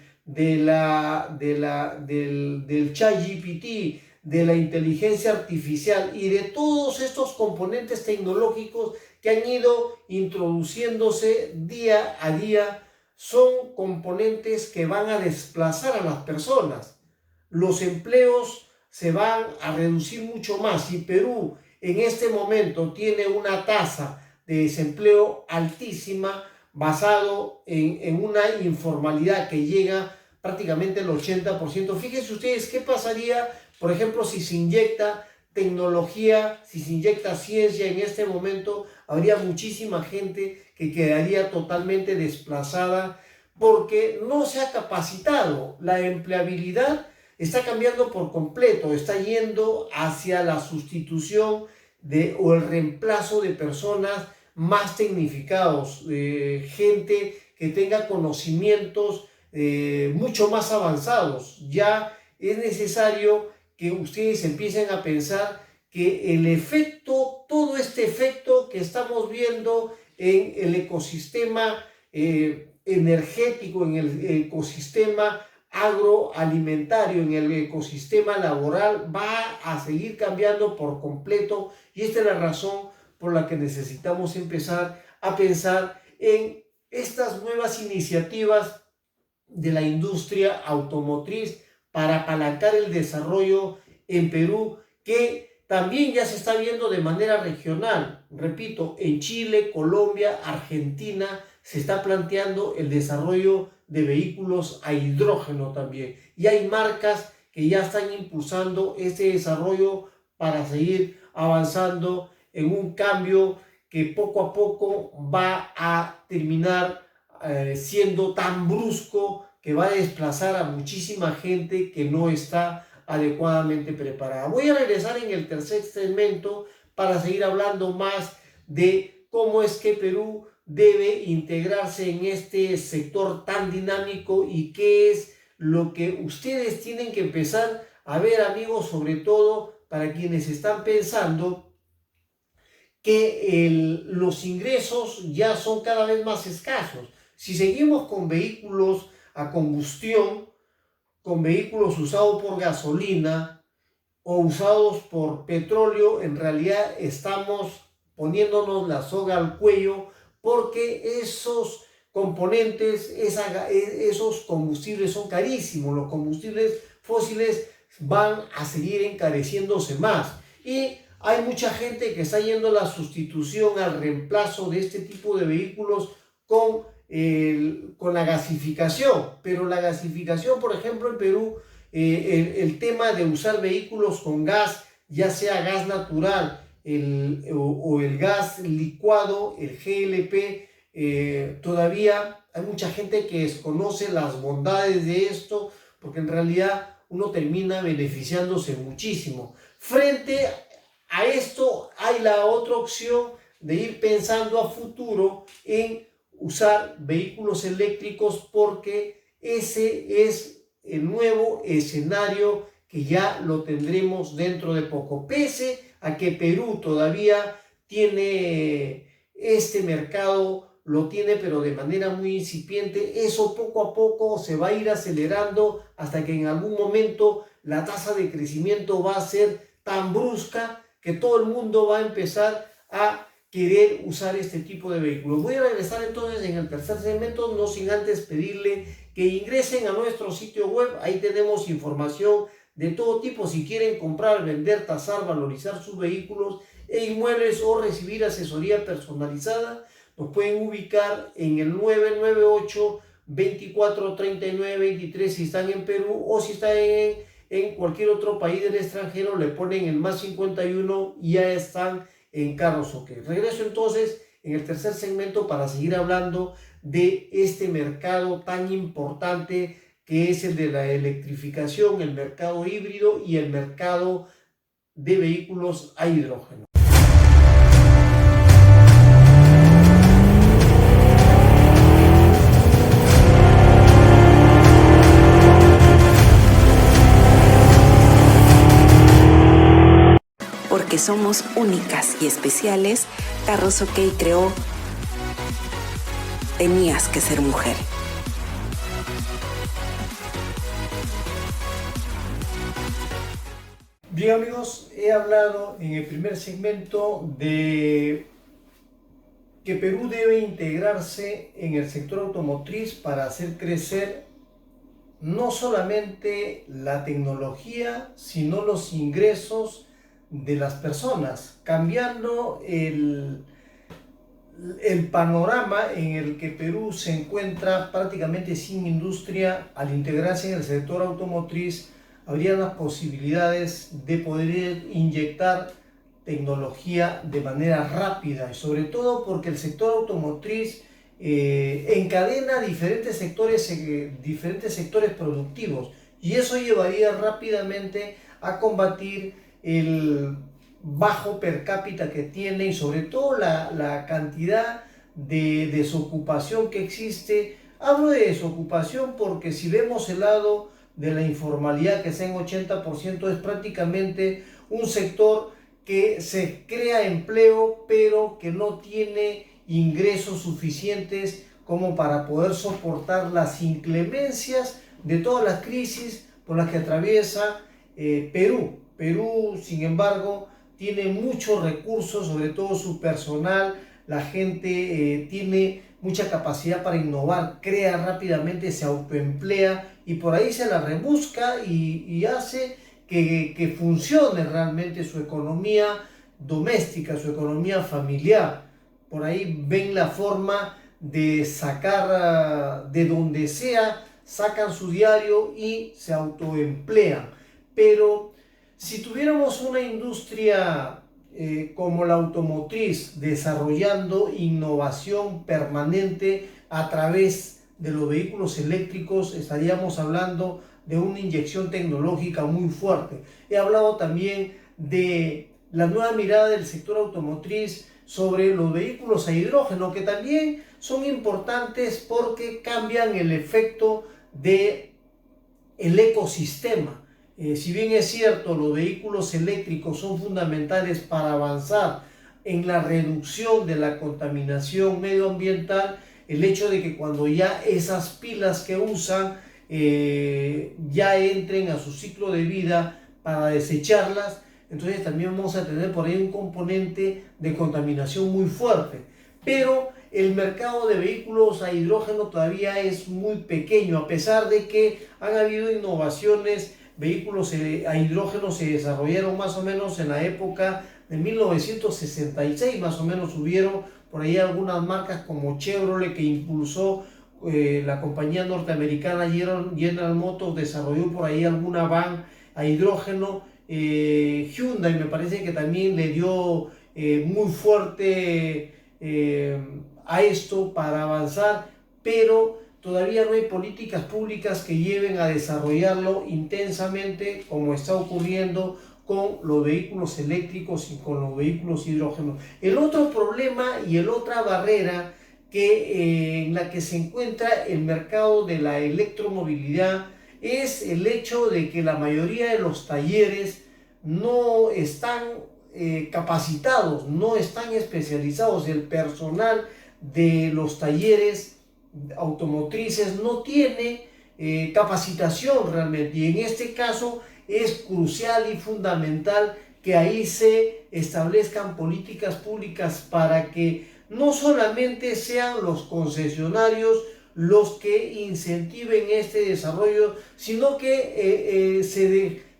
ChatGPT, de la inteligencia artificial y de todos estos componentes tecnológicos que han ido introduciéndose día a día, son componentes que van a desplazar a las personas. Los empleos se van a reducir mucho más. Si Perú en este momento tiene una tasa de desempleo altísima, basado en una informalidad que llega prácticamente al 80%. Fíjense ustedes qué pasaría, por ejemplo, si se inyecta tecnología, si se inyecta ciencia en este momento. Habría muchísima gente que quedaría totalmente desplazada porque no se ha capacitado. La empleabilidad está cambiando por completo, está yendo hacia la sustitución o el reemplazo de personas más tecnificados, gente que tenga conocimientos mucho más avanzados. Ya es necesario que ustedes empiecen a pensar que el efecto, todo este efecto que estamos viendo en el ecosistema energético, en el ecosistema agroalimentario, en el ecosistema laboral, va a seguir cambiando por completo, y esta es la razón por la que necesitamos empezar a pensar en estas nuevas iniciativas de la industria automotriz para apalancar el desarrollo en Perú, que también ya se está viendo de manera regional. Repito, en Chile, Colombia, Argentina se está planteando el desarrollo de vehículos a hidrógeno también. Y hay marcas que ya están impulsando este desarrollo para seguir avanzando en un cambio que poco a poco va a terminar siendo tan brusco que va a desplazar a muchísima gente que no está adecuadamente preparada. Voy a regresar en el tercer segmento para seguir hablando más de cómo es que Perú debe integrarse en este sector tan dinámico y qué es lo que ustedes tienen que empezar a ver, amigos, sobre todo para quienes están pensando que los ingresos ya son cada vez más escasos. Si seguimos con vehículos a combustión, con vehículos usados por gasolina o usados por petróleo, en realidad estamos poniéndonos la soga al cuello, porque esos componentes, esos combustibles son carísimos. Los combustibles fósiles van a seguir encareciéndose más, y hay mucha gente que está yendo a la sustitución, al reemplazo de este tipo de vehículos con la gasificación. Pero la gasificación, por ejemplo, en Perú, el tema de usar vehículos con gas, ya sea gas natural o el gas licuado, el GLP, todavía hay mucha gente que desconoce las bondades de esto, porque en realidad uno termina beneficiándose muchísimo. Frente a esto hay la otra opción de ir pensando a futuro en usar vehículos eléctricos, porque ese es el nuevo escenario que ya lo tendremos dentro de poco. Pese a que Perú todavía tiene este mercado, lo tiene pero de manera muy incipiente, eso poco a poco se va a ir acelerando hasta que en algún momento la tasa de crecimiento va a ser tan brusca que todo el mundo va a empezar a querer usar este tipo de vehículos. Voy a regresar entonces en el tercer segmento, no sin antes pedirle que ingresen a nuestro sitio web. Ahí tenemos información de todo tipo. Si quieren comprar, vender, tasar, valorizar sus vehículos e inmuebles o recibir asesoría personalizada, nos pueden ubicar en el 998 24 39 23 si están en Perú, o si están en cualquier otro país del extranjero le ponen el más 51 y ya están en Carros OK. Regreso entonces en el tercer segmento para seguir hablando de este mercado tan importante que es el de la electrificación, el mercado híbrido y el mercado de vehículos a hidrógeno. Porque somos únicas y especiales, Carros OK creó Tenías que ser mujer. Bien, amigos, he hablado en el primer segmento de que Perú debe integrarse en el sector automotriz para hacer crecer no solamente la tecnología, sino los ingresos de las personas, cambiando el panorama en el que Perú se encuentra prácticamente sin industria. Al integrarse en el sector automotriz, habría las posibilidades de poder inyectar tecnología de manera rápida, y sobre todo porque el sector automotriz encadena diferentes sectores productivos, y eso llevaría rápidamente a combatir el bajo per cápita que tiene y sobre todo la cantidad de desocupación que existe. Hablo de desocupación porque si vemos el lado de la informalidad, que sea en 80%, es prácticamente un sector que se crea empleo pero que no tiene ingresos suficientes como para poder soportar las inclemencias de todas las crisis por las que atraviesa Perú. Perú, sin embargo, tiene muchos recursos, sobre todo su personal, la gente tiene mucha capacidad para innovar, crea rápidamente, se autoemplea y por ahí se la rebusca y hace que funcione realmente su economía doméstica, su economía familiar. Por ahí ven la forma de sacar de donde sea, sacan su diario y se autoemplean. Pero si tuviéramos una industria como la automotriz, desarrollando innovación permanente a través de los vehículos eléctricos, estaríamos hablando de una inyección tecnológica muy fuerte. He hablado también de la nueva mirada del sector automotriz sobre los vehículos a hidrógeno, que también son importantes porque cambian el efecto del ecosistema. Si bien es cierto, los vehículos eléctricos son fundamentales para avanzar en la reducción de la contaminación medioambiental, el hecho de que cuando ya esas pilas que usan ya entren a su ciclo de vida para desecharlas, entonces también vamos a tener por ahí un componente de contaminación muy fuerte. Pero el mercado de vehículos a hidrógeno todavía es muy pequeño, a pesar de que han habido innovaciones. Vehículos a hidrógeno se desarrollaron más o menos en la época de 1966, más o menos hubieron por ahí algunas marcas como Chevrolet que impulsó la compañía norteamericana General Motors, desarrolló por ahí alguna van a hidrógeno. Hyundai me parece que también le dio muy fuerte a esto para avanzar, pero todavía no hay políticas públicas que lleven a desarrollarlo intensamente como está ocurriendo con los vehículos eléctricos y con los vehículos hidrógenos. El otro problema y el otra barrera en la que se encuentra el mercado de la electromovilidad es el hecho de que la mayoría de los talleres no están capacitados, no están especializados. El personal de los talleres automotrices no tiene capacitación realmente, y en este caso es crucial y fundamental que ahí se establezcan políticas públicas para que no solamente sean los concesionarios los que incentiven este desarrollo, sino que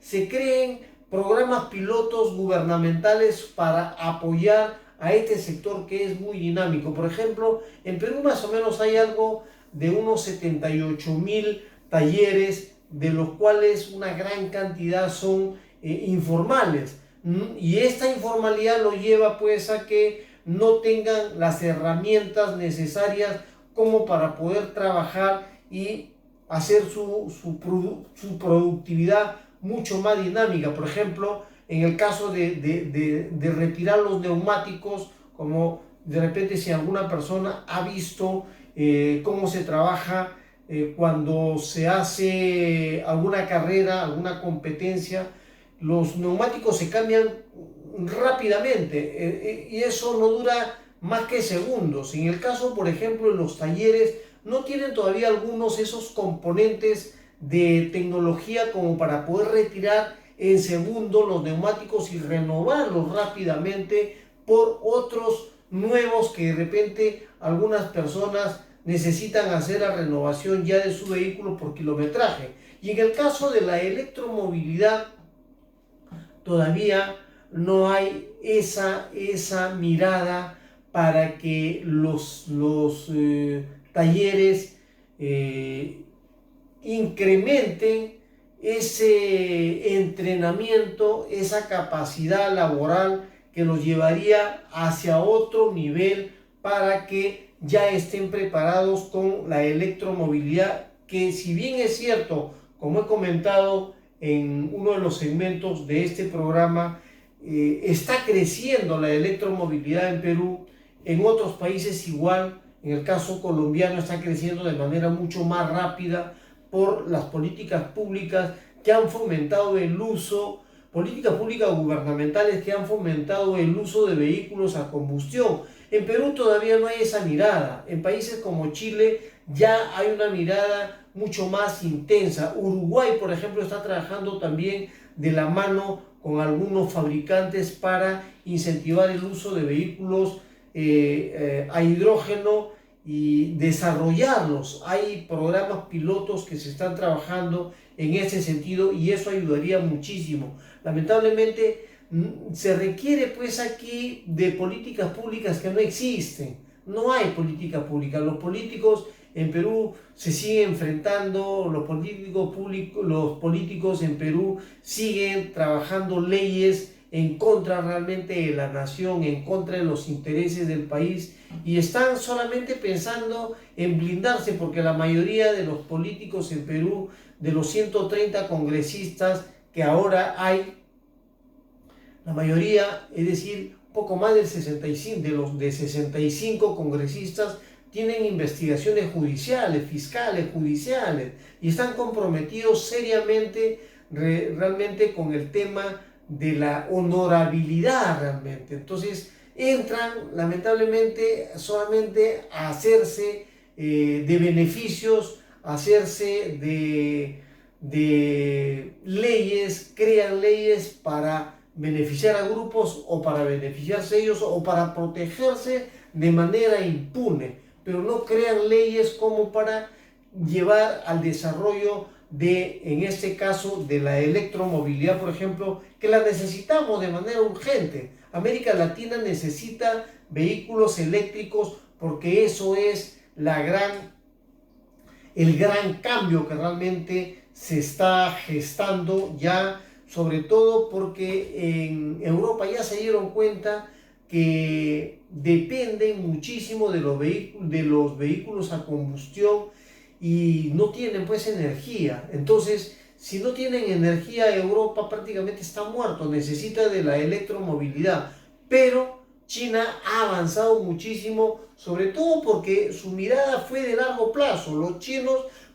se creen programas pilotos gubernamentales para apoyar a este sector que es muy dinámico. Por ejemplo, en Perú más o menos hay algo de unos 78,000 talleres, de los cuales una gran cantidad son informales, y esta informalidad lo lleva pues a que no tengan las herramientas necesarias como para poder trabajar y hacer su productividad mucho más dinámica. Por ejemplo, en el caso de retirar los neumáticos, como de repente si alguna persona ha visto cómo se trabaja cuando se hace alguna carrera, alguna competencia, los neumáticos se cambian rápidamente y eso no dura más que segundos. En el caso, por ejemplo, de los talleres, no tienen todavía algunos esos componentes de tecnología como para poder retirar en segundos los neumáticos y renovarlos rápidamente por otros nuevos que de repente algunas personas necesitan hacer la renovación ya de su vehículo por kilometraje. Y en el caso de la electromovilidad todavía no hay esa mirada para que los talleres incrementen ese entrenamiento, esa capacidad laboral que los llevaría hacia otro nivel para que ya estén preparados con la electromovilidad, que si bien es cierto, como he comentado en uno de los segmentos de este programa, está creciendo la electromovilidad en Perú. En otros países igual, en el caso colombiano está creciendo de manera mucho más rápida por las políticas públicas que han fomentado el uso, políticas públicas gubernamentales que han fomentado el uso de vehículos a combustión. En Perú todavía no hay esa mirada. En países como Chile ya hay una mirada mucho más intensa. Uruguay, por ejemplo, está trabajando también de la mano con algunos fabricantes para incentivar el uso de vehículos a hidrógeno y desarrollarlos. Hay programas pilotos que se están trabajando en ese sentido y eso ayudaría muchísimo. Lamentablemente se requiere pues aquí de políticas públicas que no existen. No hay política pública. Los políticos en Perú se siguen enfrentando, los políticos en Perú siguen trabajando leyes en contra realmente de la nación, en contra de los intereses del país, y están solamente pensando en blindarse, porque la mayoría de los políticos en Perú, de los 130 congresistas que ahora hay, la mayoría, es decir, poco más del 65, de los de 65 congresistas, tienen investigaciones judiciales, fiscales, judiciales, y están comprometidos seriamente realmente con el tema de la honorabilidad realmente. Entonces entran lamentablemente solamente a hacerse de beneficios, a hacerse de leyes, crean leyes para beneficiar a grupos o para beneficiarse ellos o para protegerse de manera impune, pero no crean leyes como para llevar al desarrollo de, en este caso, de la electromovilidad, por ejemplo, que la necesitamos de manera urgente. América Latina necesita vehículos eléctricos porque eso es el gran cambio que realmente se está gestando ya, sobre todo porque en Europa ya se dieron cuenta que dependen muchísimo de los vehículos a combustión y no tienen pues energía. Entonces, si no tienen energía, Europa prácticamente está muerto, necesita de la electromovilidad. Pero China ha avanzado muchísimo, sobre todo porque su mirada fue de largo plazo.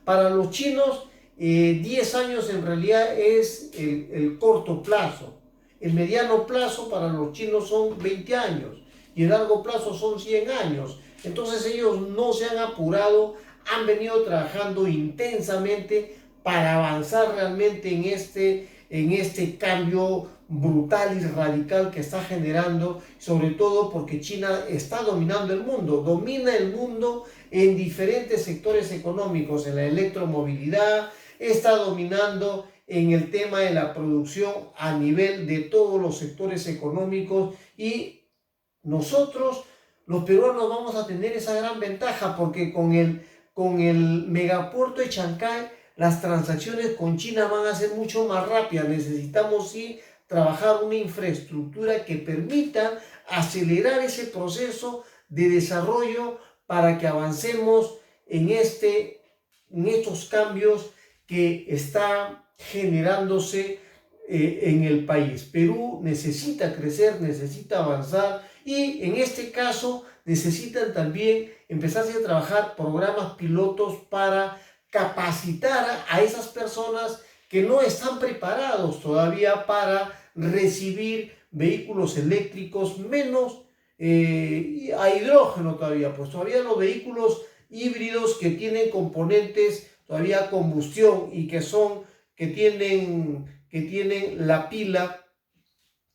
Para los chinos, 10 años en realidad es el corto plazo. El mediano plazo para los chinos son 20 años y el largo plazo son 100 años. Entonces ellos no se han apurado, han venido trabajando intensamente para avanzar realmente en este cambio brutal y radical que está generando, sobre todo porque China está dominando el mundo, domina el mundo en diferentes sectores económicos, en la electromovilidad, está dominando en el tema de la producción a nivel de todos los sectores económicos, y nosotros, los peruanos, vamos a tener esa gran ventaja porque con el megapuerto de Chancay, las transacciones con China van a ser mucho más rápidas. Necesitamos sí trabajar una infraestructura que permita acelerar ese proceso de desarrollo para que avancemos en estos cambios que está generándose en el país. Perú necesita crecer, necesita avanzar, y en este caso necesitan también empezarse a trabajar programas pilotos para capacitar a esas personas que no están preparados todavía para recibir vehículos eléctricos, menos a hidrógeno todavía, pues todavía los vehículos híbridos que tienen componentes todavía a combustión y que tienen la pila,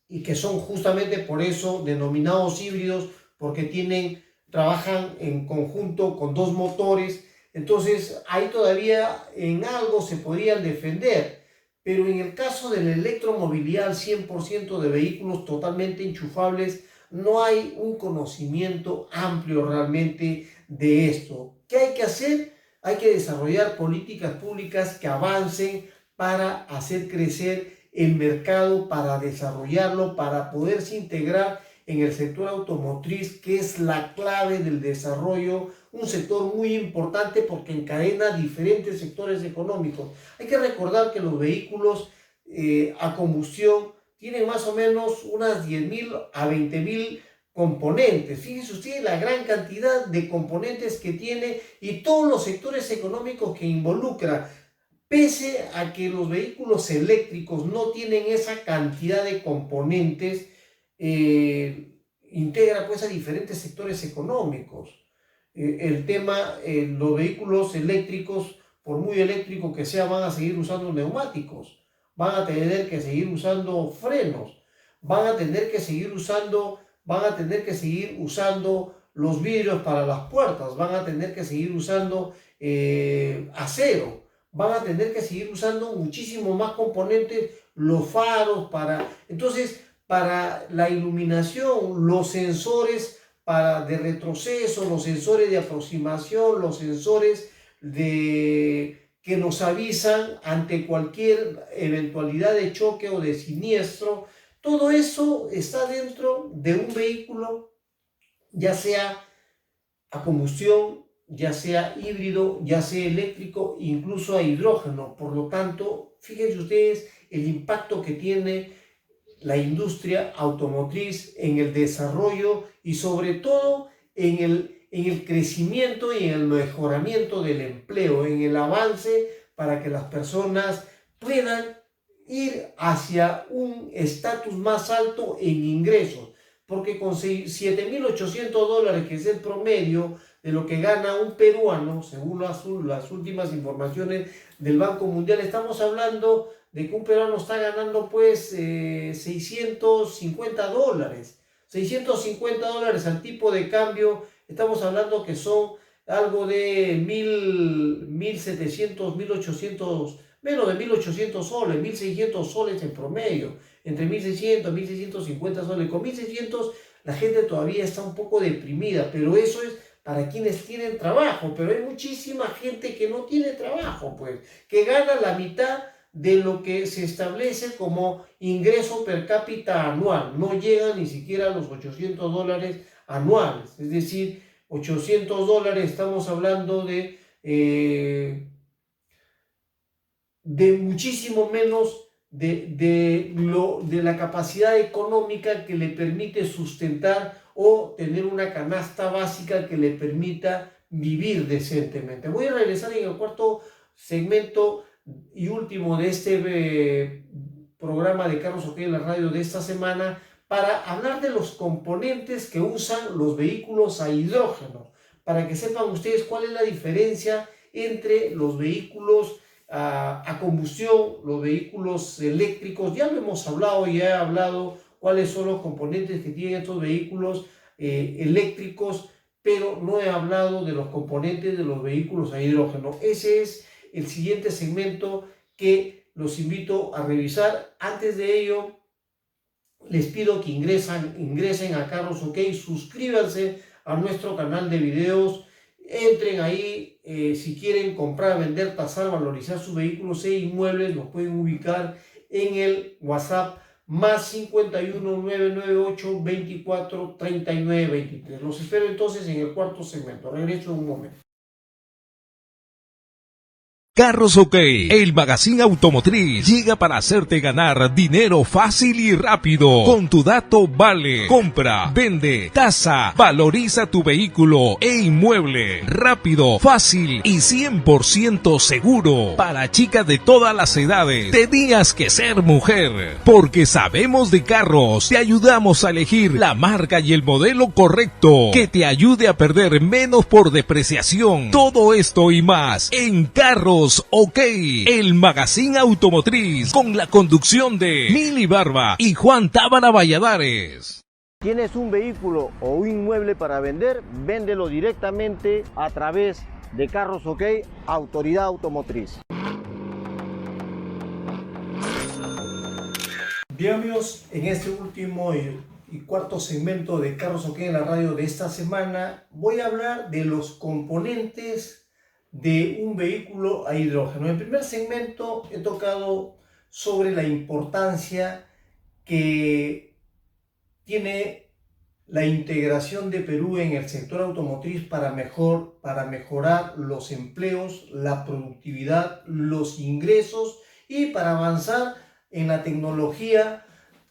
y que son justamente por eso denominados híbridos, porque trabajan en conjunto con dos motores. Entonces ahí todavía en algo se podrían defender, pero en el caso de la electromovilidad, 100% de vehículos totalmente enchufables, no hay un conocimiento amplio realmente de esto. ¿Qué hay que hacer? Hay que desarrollar políticas públicas que avancen para hacer crecer el mercado, para desarrollarlo, para poderse integrar en el sector automotriz, que es la clave del desarrollo un sector muy importante porque encadena diferentes sectores económicos. Hay que recordar que los vehículos a combustión tienen más o menos unas 10.000 a 20.000 componentes. Fíjense ustedes la gran cantidad de componentes que tiene y todos los sectores económicos que involucra. Pese a que los vehículos eléctricos no tienen esa cantidad de componentes, integra pues a diferentes sectores económicos. El tema, los vehículos eléctricos, por muy eléctrico que sea, van a seguir usando neumáticos, van a tener que seguir usando frenos, van a tener que seguir usando los vidrios para las puertas, van a tener que seguir usando acero, van a tener que seguir usando muchísimo más componentes, los faros para la iluminación, los sensores de retroceso, los sensores de aproximación, los sensores que nos avisan ante cualquier eventualidad de choque o de siniestro. Todo eso está dentro de un vehículo, ya sea a combustión, ya sea híbrido, ya sea eléctrico, incluso a hidrógeno. Por lo tanto, fíjense ustedes el impacto que tiene la industria automotriz en el desarrollo y sobre todo en el crecimiento y en el mejoramiento del empleo, en el avance para que las personas puedan ir hacia un estatus más alto en ingresos, porque con $7.800, que es el promedio de lo que gana un peruano, según las últimas informaciones del Banco Mundial, estamos hablando de que un peruano está ganando pues $650. $650 al tipo de cambio, estamos hablando que son algo de 1.700, 1.800, menos de 1.800 soles, 1.600 soles en promedio, entre 1.600 y 1.650 soles. Con 1.600 la gente todavía está un poco deprimida, pero eso es para quienes tienen trabajo, pero hay muchísima gente que no tiene trabajo, pues, que gana la mitad de lo que se establece como ingreso per cápita anual. No llega ni siquiera a los $800 anuales, es decir, $800, estamos hablando de muchísimo menos de la capacidad económica que le permite sustentar o tener una canasta básica que le permita vivir decentemente. Voy a regresar en el cuarto segmento y último de este programa de Carros OK en la radio de esta semana para hablar de los componentes que usan los vehículos a hidrógeno, para que sepan ustedes cuál es la diferencia entre los vehículos a combustión, los vehículos eléctricos. Ya lo hemos hablado, ya he hablado cuáles son los componentes que tienen estos vehículos eléctricos, pero no he hablado de los componentes de los vehículos a hidrógeno. Ese es el siguiente segmento que los invito a revisar. Antes de ello, les pido que ingresen a Carros OK, suscríbanse a nuestro canal de videos, entren ahí, si quieren comprar, vender, tasar, valorizar sus vehículos e inmuebles, los pueden ubicar en el WhatsApp más 51 998 24 39 23. Los espero entonces en el cuarto segmento. Regreso en un momento. Carros OK, el magazine automotriz, llega para hacerte ganar dinero fácil y rápido. Con tu dato vale, compra, vende, tasa, valoriza tu vehículo e inmueble. Rápido, fácil y 100% seguro. Para chicas de todas las edades, tenías que ser mujer. Porque sabemos de carros, te ayudamos a elegir la marca y el modelo correcto, que te ayude a perder menos por depreciación. Todo esto y más en Carros OK, el magazine automotriz, con la conducción de Mili Barba y Juan Tábara Valladares. ¿Tienes un vehículo o un inmueble para vender? Véndelo directamente a través de Carros OK, Autoridad Automotriz. Bien amigos, en este último y cuarto segmento de Carros OK en la radio de esta semana, voy a hablar de los componentes de un vehículo a hidrógeno. En el primer segmento he tocado sobre la importancia que tiene la integración de Perú en el sector automotriz para mejorar los empleos, la productividad, los ingresos y para avanzar en la tecnología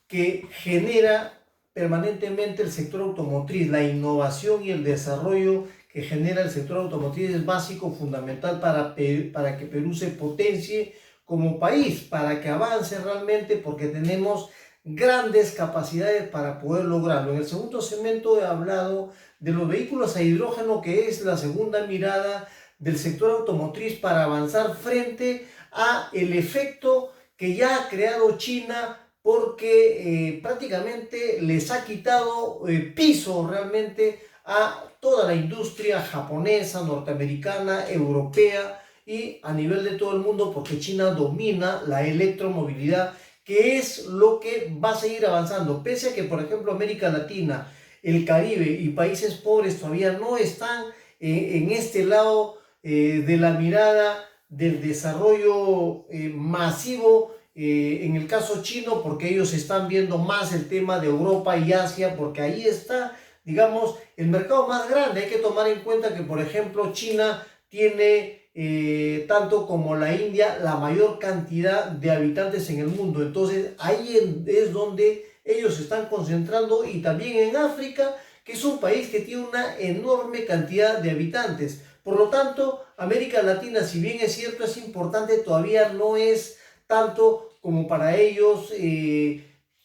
que genera permanentemente el sector automotriz. La innovación y el desarrollo que genera el sector automotriz es básico, fundamental para que Perú se potencie como país, para que avance realmente, porque tenemos grandes capacidades para poder lograrlo. En el segundo segmento he hablado de los vehículos a hidrógeno, que es la segunda mirada del sector automotriz para avanzar frente a el efecto que ya ha creado China, porque prácticamente les ha quitado piso realmente a toda la industria japonesa, norteamericana, europea y a nivel de todo el mundo, porque China domina la electromovilidad, que es lo que va a seguir avanzando, pese a que, por ejemplo, América Latina, el Caribe y países pobres todavía no están en este lado de la mirada del desarrollo masivo, en el caso chino, porque ellos están viendo más el tema de Europa y Asia, porque ahí está, digamos, el mercado más grande. Hay que tomar en cuenta que, por ejemplo, China tiene tanto como la India la mayor cantidad de habitantes en el mundo. Entonces ahí es donde ellos se están concentrando, y también en África, que es un país que tiene una enorme cantidad de habitantes. Por lo tanto, América Latina, si bien es cierto, es importante, todavía no es tanto como para ellos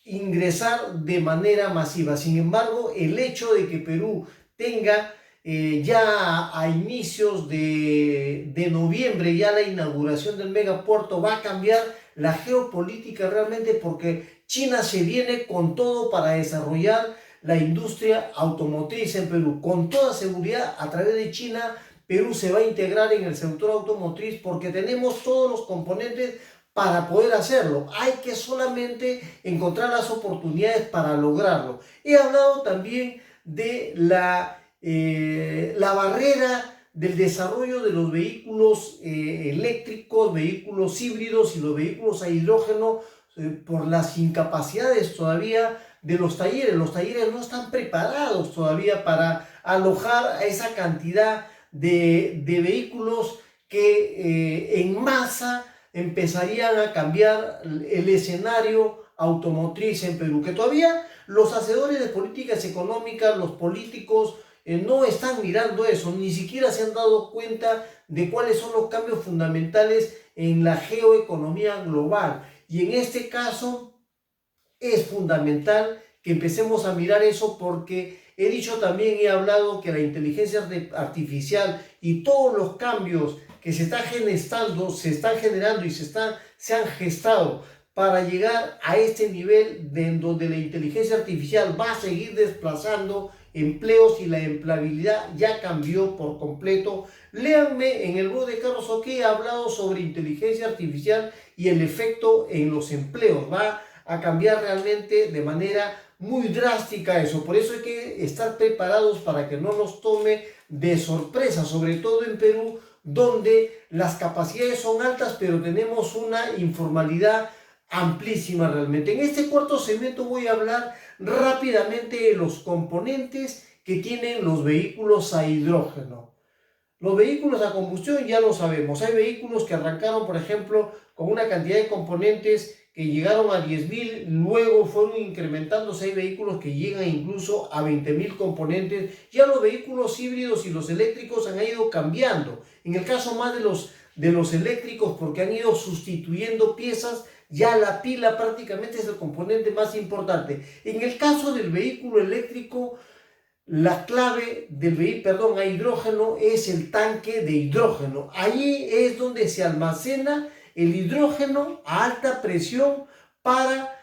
ingresar de manera masiva. Sin embargo, el hecho de que Perú tenga ya a inicios de noviembre ya la inauguración del megapuerto va a cambiar la geopolítica realmente, porque China se viene con todo para desarrollar la industria automotriz en Perú. Con toda seguridad, a través de China, Perú se va a integrar en el sector automotriz, porque tenemos todos los componentes para poder hacerlo. Hay que solamente encontrar las oportunidades para lograrlo. He hablado también de la barrera del desarrollo de los vehículos eléctricos, vehículos híbridos y los vehículos a hidrógeno, por las incapacidades todavía de los talleres. Los talleres no están preparados todavía para alojar a esa cantidad de vehículos que en masa empezarían a cambiar el escenario automotriz en Perú, que todavía los hacedores de políticas económicas, los políticos, no están mirando eso, ni siquiera se han dado cuenta de cuáles son los cambios fundamentales en la geoeconomía global. Y en este caso es fundamental que empecemos a mirar eso, porque he dicho también, he hablado que la inteligencia artificial y todos los cambios que se están generando y se han gestado para llegar a este nivel en donde la inteligencia artificial va a seguir desplazando empleos y la empleabilidad ya cambió por completo. Léanme en el blog de Carlos OK, he hablado sobre inteligencia artificial y el efecto en los empleos. Va a cambiar realmente de manera muy drástica eso. Por eso hay que estar preparados para que no nos tome de sorpresa, sobre todo en Perú, donde las capacidades son altas, pero tenemos una informalidad amplísima realmente. En este cuarto segmento voy a hablar rápidamente de los componentes que tienen los vehículos a hidrógeno. Los vehículos a combustión ya lo sabemos. Hay vehículos que arrancaron, por ejemplo, con una cantidad de componentes que llegaron a 10.000, luego fueron incrementándose. Hay vehículos que llegan incluso a 20.000 componentes. Ya los vehículos híbridos y los eléctricos han ido cambiando. En el caso más de los eléctricos, porque han ido sustituyendo piezas. Ya la pila prácticamente es el componente más importante. En el caso del vehículo eléctrico, la clave del vehículo a hidrógeno es el tanque de hidrógeno. Allí es donde se almacena el hidrógeno a alta presión para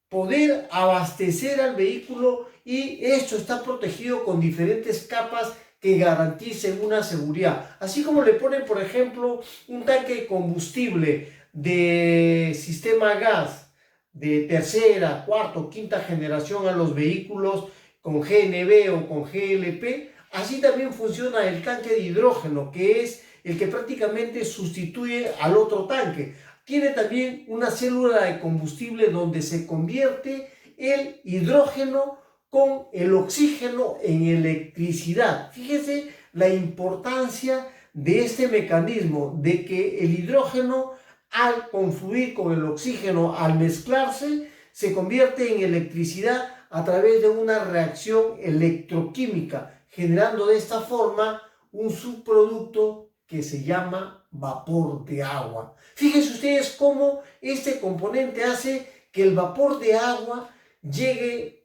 poder abastecer al vehículo, y esto está protegido con diferentes capas que garanticen una seguridad. Así como le ponen, por ejemplo, un tanque de combustible de sistema gas de tercera, cuarta o quinta generación a los vehículos con GNV o con GLP, así también funciona el tanque de hidrógeno, que es el que prácticamente sustituye al otro tanque. Tiene también una célula de combustible donde se convierte el hidrógeno con el oxígeno en electricidad. Fíjese la importancia de este mecanismo, de que el hidrógeno al confluir con el oxígeno, al mezclarse, se convierte en electricidad a través de una reacción electroquímica, generando de esta forma un subproducto que se llama vapor de agua. Fíjense ustedes cómo este componente hace que el vapor de agua llegue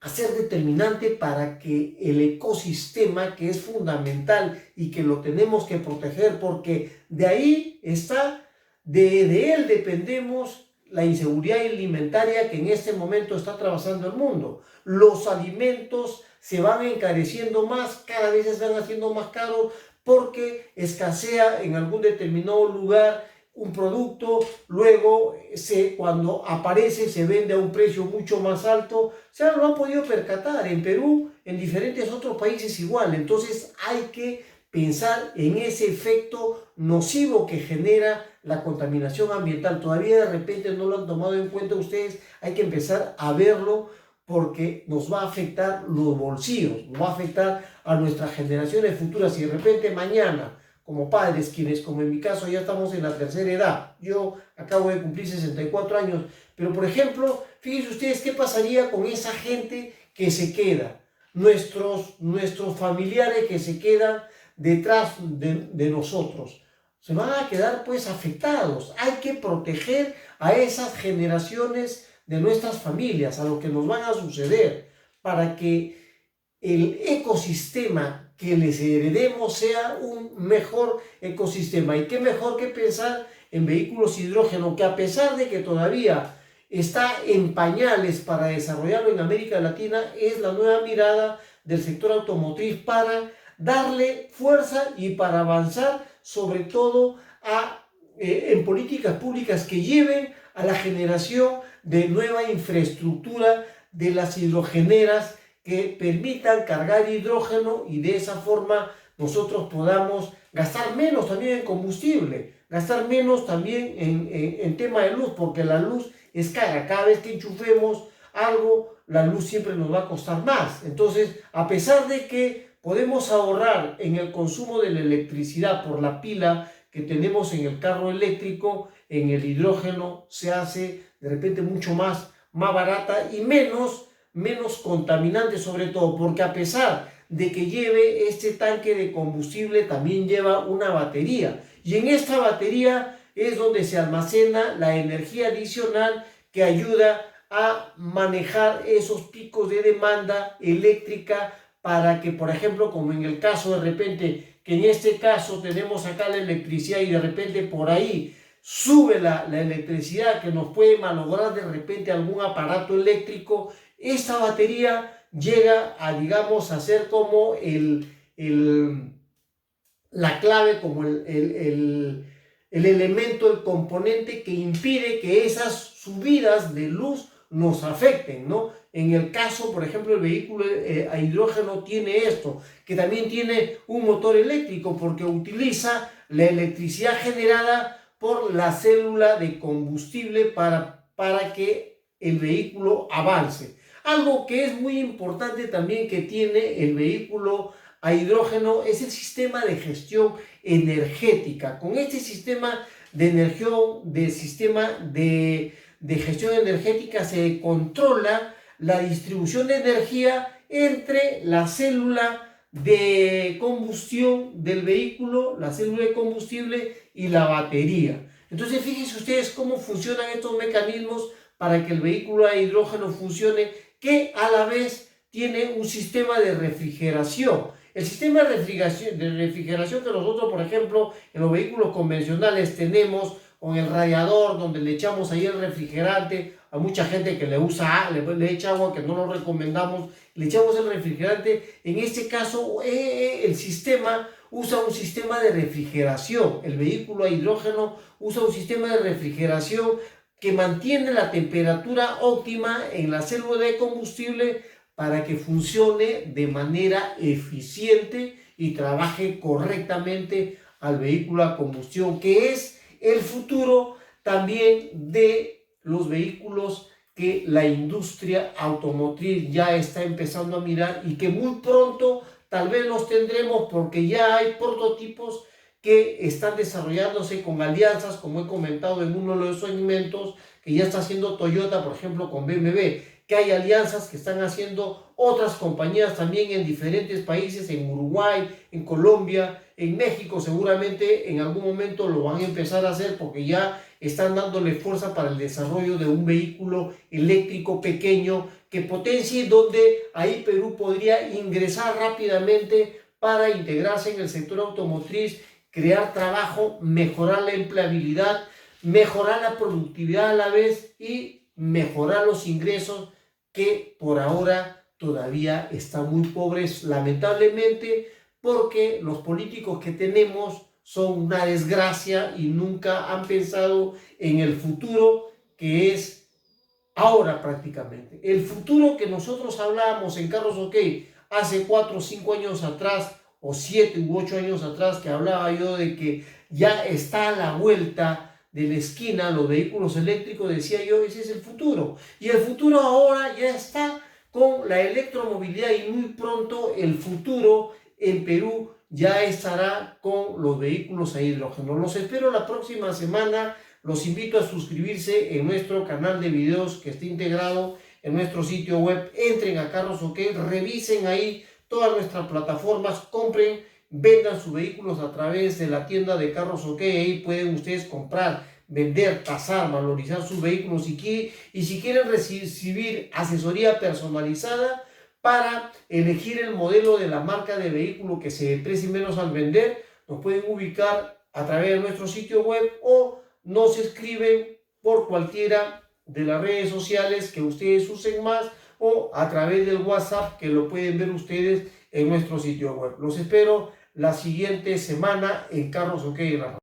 a ser determinante para que el ecosistema, que es fundamental y que lo tenemos que proteger, porque de ahí está, de él dependemos la inseguridad alimentaria que en este momento está atravesando el mundo. Los alimentos se van encareciendo más, cada vez se van haciendo más caros porque escasea en algún determinado lugar un producto, luego cuando aparece se vende a un precio mucho más alto. Se lo han podido percatar en Perú, en diferentes otros países igual. Entonces hay que pensar en ese efecto nocivo que genera la contaminación ambiental. Todavía de repente no lo han tomado en cuenta ustedes, hay que empezar a verlo porque nos va a afectar los bolsillos, nos va a afectar a nuestras generaciones futuras. Si de repente mañana, como padres, quienes como en mi caso ya estamos en la tercera edad, yo acabo de cumplir 64 años, pero por ejemplo, fíjense ustedes qué pasaría con esa gente que se queda, nuestros familiares que se quedan detrás de nosotros, se van a quedar pues afectados. Hay que proteger a esas generaciones de nuestras familias, a lo que nos van a suceder, para que el ecosistema que les heredemos sea un mejor ecosistema. Y qué mejor que pensar en vehículos hidrógeno, que a pesar de que todavía está en pañales para desarrollarlo en América Latina, es la nueva mirada del sector automotriz para darle fuerza y para avanzar sobre todo en políticas públicas que lleven a la generación de nueva infraestructura de las hidrogeneras que permitan cargar hidrógeno y de esa forma nosotros podamos gastar menos también en combustible, gastar menos también en tema de luz, porque la luz es cara. Cada vez que enchufemos algo, la luz siempre nos va a costar más. Entonces, a pesar de que podemos ahorrar en el consumo de la electricidad por la pila que tenemos en el carro eléctrico, en el hidrógeno se hace de repente mucho más barata y menos contaminante, sobre todo porque a pesar de que lleve este tanque de combustible también lleva una batería, y en esta batería es donde se almacena la energía adicional que ayuda a manejar esos picos de demanda eléctrica, para que, por ejemplo, como en el caso de repente, que en este caso tenemos acá la electricidad y de repente por ahí sube la electricidad que nos puede malograr de repente algún aparato eléctrico, esta batería llega a, digamos, a ser como la clave, como el elemento, el componente que impide que esas subidas de luz nos afecten, ¿no? En el caso, por ejemplo, el vehículo a hidrógeno tiene esto, que también tiene un motor eléctrico porque utiliza la electricidad generada por la célula de combustible para que el vehículo avance. Algo que es muy importante también que tiene el vehículo a hidrógeno es el sistema de gestión energética. Con este sistema de gestión energética se controla la distribución de energía entre la célula de combustión del vehículo, la célula de combustible y la batería. Entonces fíjense ustedes cómo funcionan estos mecanismos para que el vehículo a hidrógeno funcione, que a la vez tiene un sistema de refrigeración. El sistema de refrigeración que nosotros, por ejemplo, en los vehículos convencionales tenemos con el radiador, donde le echamos ahí el refrigerante. A mucha gente que le echa agua, que no lo recomendamos, le echamos el refrigerante. En este caso, el sistema usa un sistema de refrigeración. El vehículo a hidrógeno usa un sistema de refrigeración que mantiene la temperatura óptima en la célula de combustible para que funcione de manera eficiente y trabaje correctamente al vehículo a combustión, que es el futuro también de los vehículos que la industria automotriz ya está empezando a mirar y que muy pronto tal vez los tendremos, porque ya hay prototipos que están desarrollándose con alianzas, como he comentado en uno de los segmentos, que ya está haciendo Toyota, por ejemplo, con BMW, que hay alianzas que están haciendo otras compañías también en diferentes países, en Uruguay, en Colombia, en México. Seguramente en algún momento lo van a empezar a hacer, porque ya están dándole fuerza para el desarrollo de un vehículo eléctrico pequeño que potencie, donde ahí Perú podría ingresar rápidamente para integrarse en el sector automotriz, crear trabajo, mejorar la empleabilidad, mejorar la productividad a la vez y mejorar los ingresos, que por ahora todavía están muy pobres, lamentablemente, porque los políticos que tenemos son una desgracia y nunca han pensado en el futuro, que es ahora prácticamente. El futuro que nosotros hablábamos en Carros OK hace 4 o 5 años atrás, o 7 u 8 años atrás, que hablaba yo de que ya está a la vuelta de la esquina los vehículos eléctricos, decía yo, ese es el futuro. Y el futuro ahora ya está con la electromovilidad, y muy pronto el futuro en Perú ya estará con los vehículos a hidrógeno. Los espero la próxima semana. Los invito a suscribirse en nuestro canal de videos que está integrado en nuestro sitio web. Entren a Carros OK, revisen ahí todas nuestras plataformas, compren, vendan sus vehículos a través de la tienda de Carros OK. Ahí pueden ustedes comprar, vender, tasar, valorizar sus vehículos, y si quieren recibir asesoría personalizada para elegir el modelo de la marca de vehículo que se precie menos al vender, nos pueden ubicar a través de nuestro sitio web o nos escriben por cualquiera de las redes sociales que ustedes usen más, o a través del WhatsApp, que lo pueden ver ustedes en nuestro sitio web. Los espero la siguiente semana en Carros OK.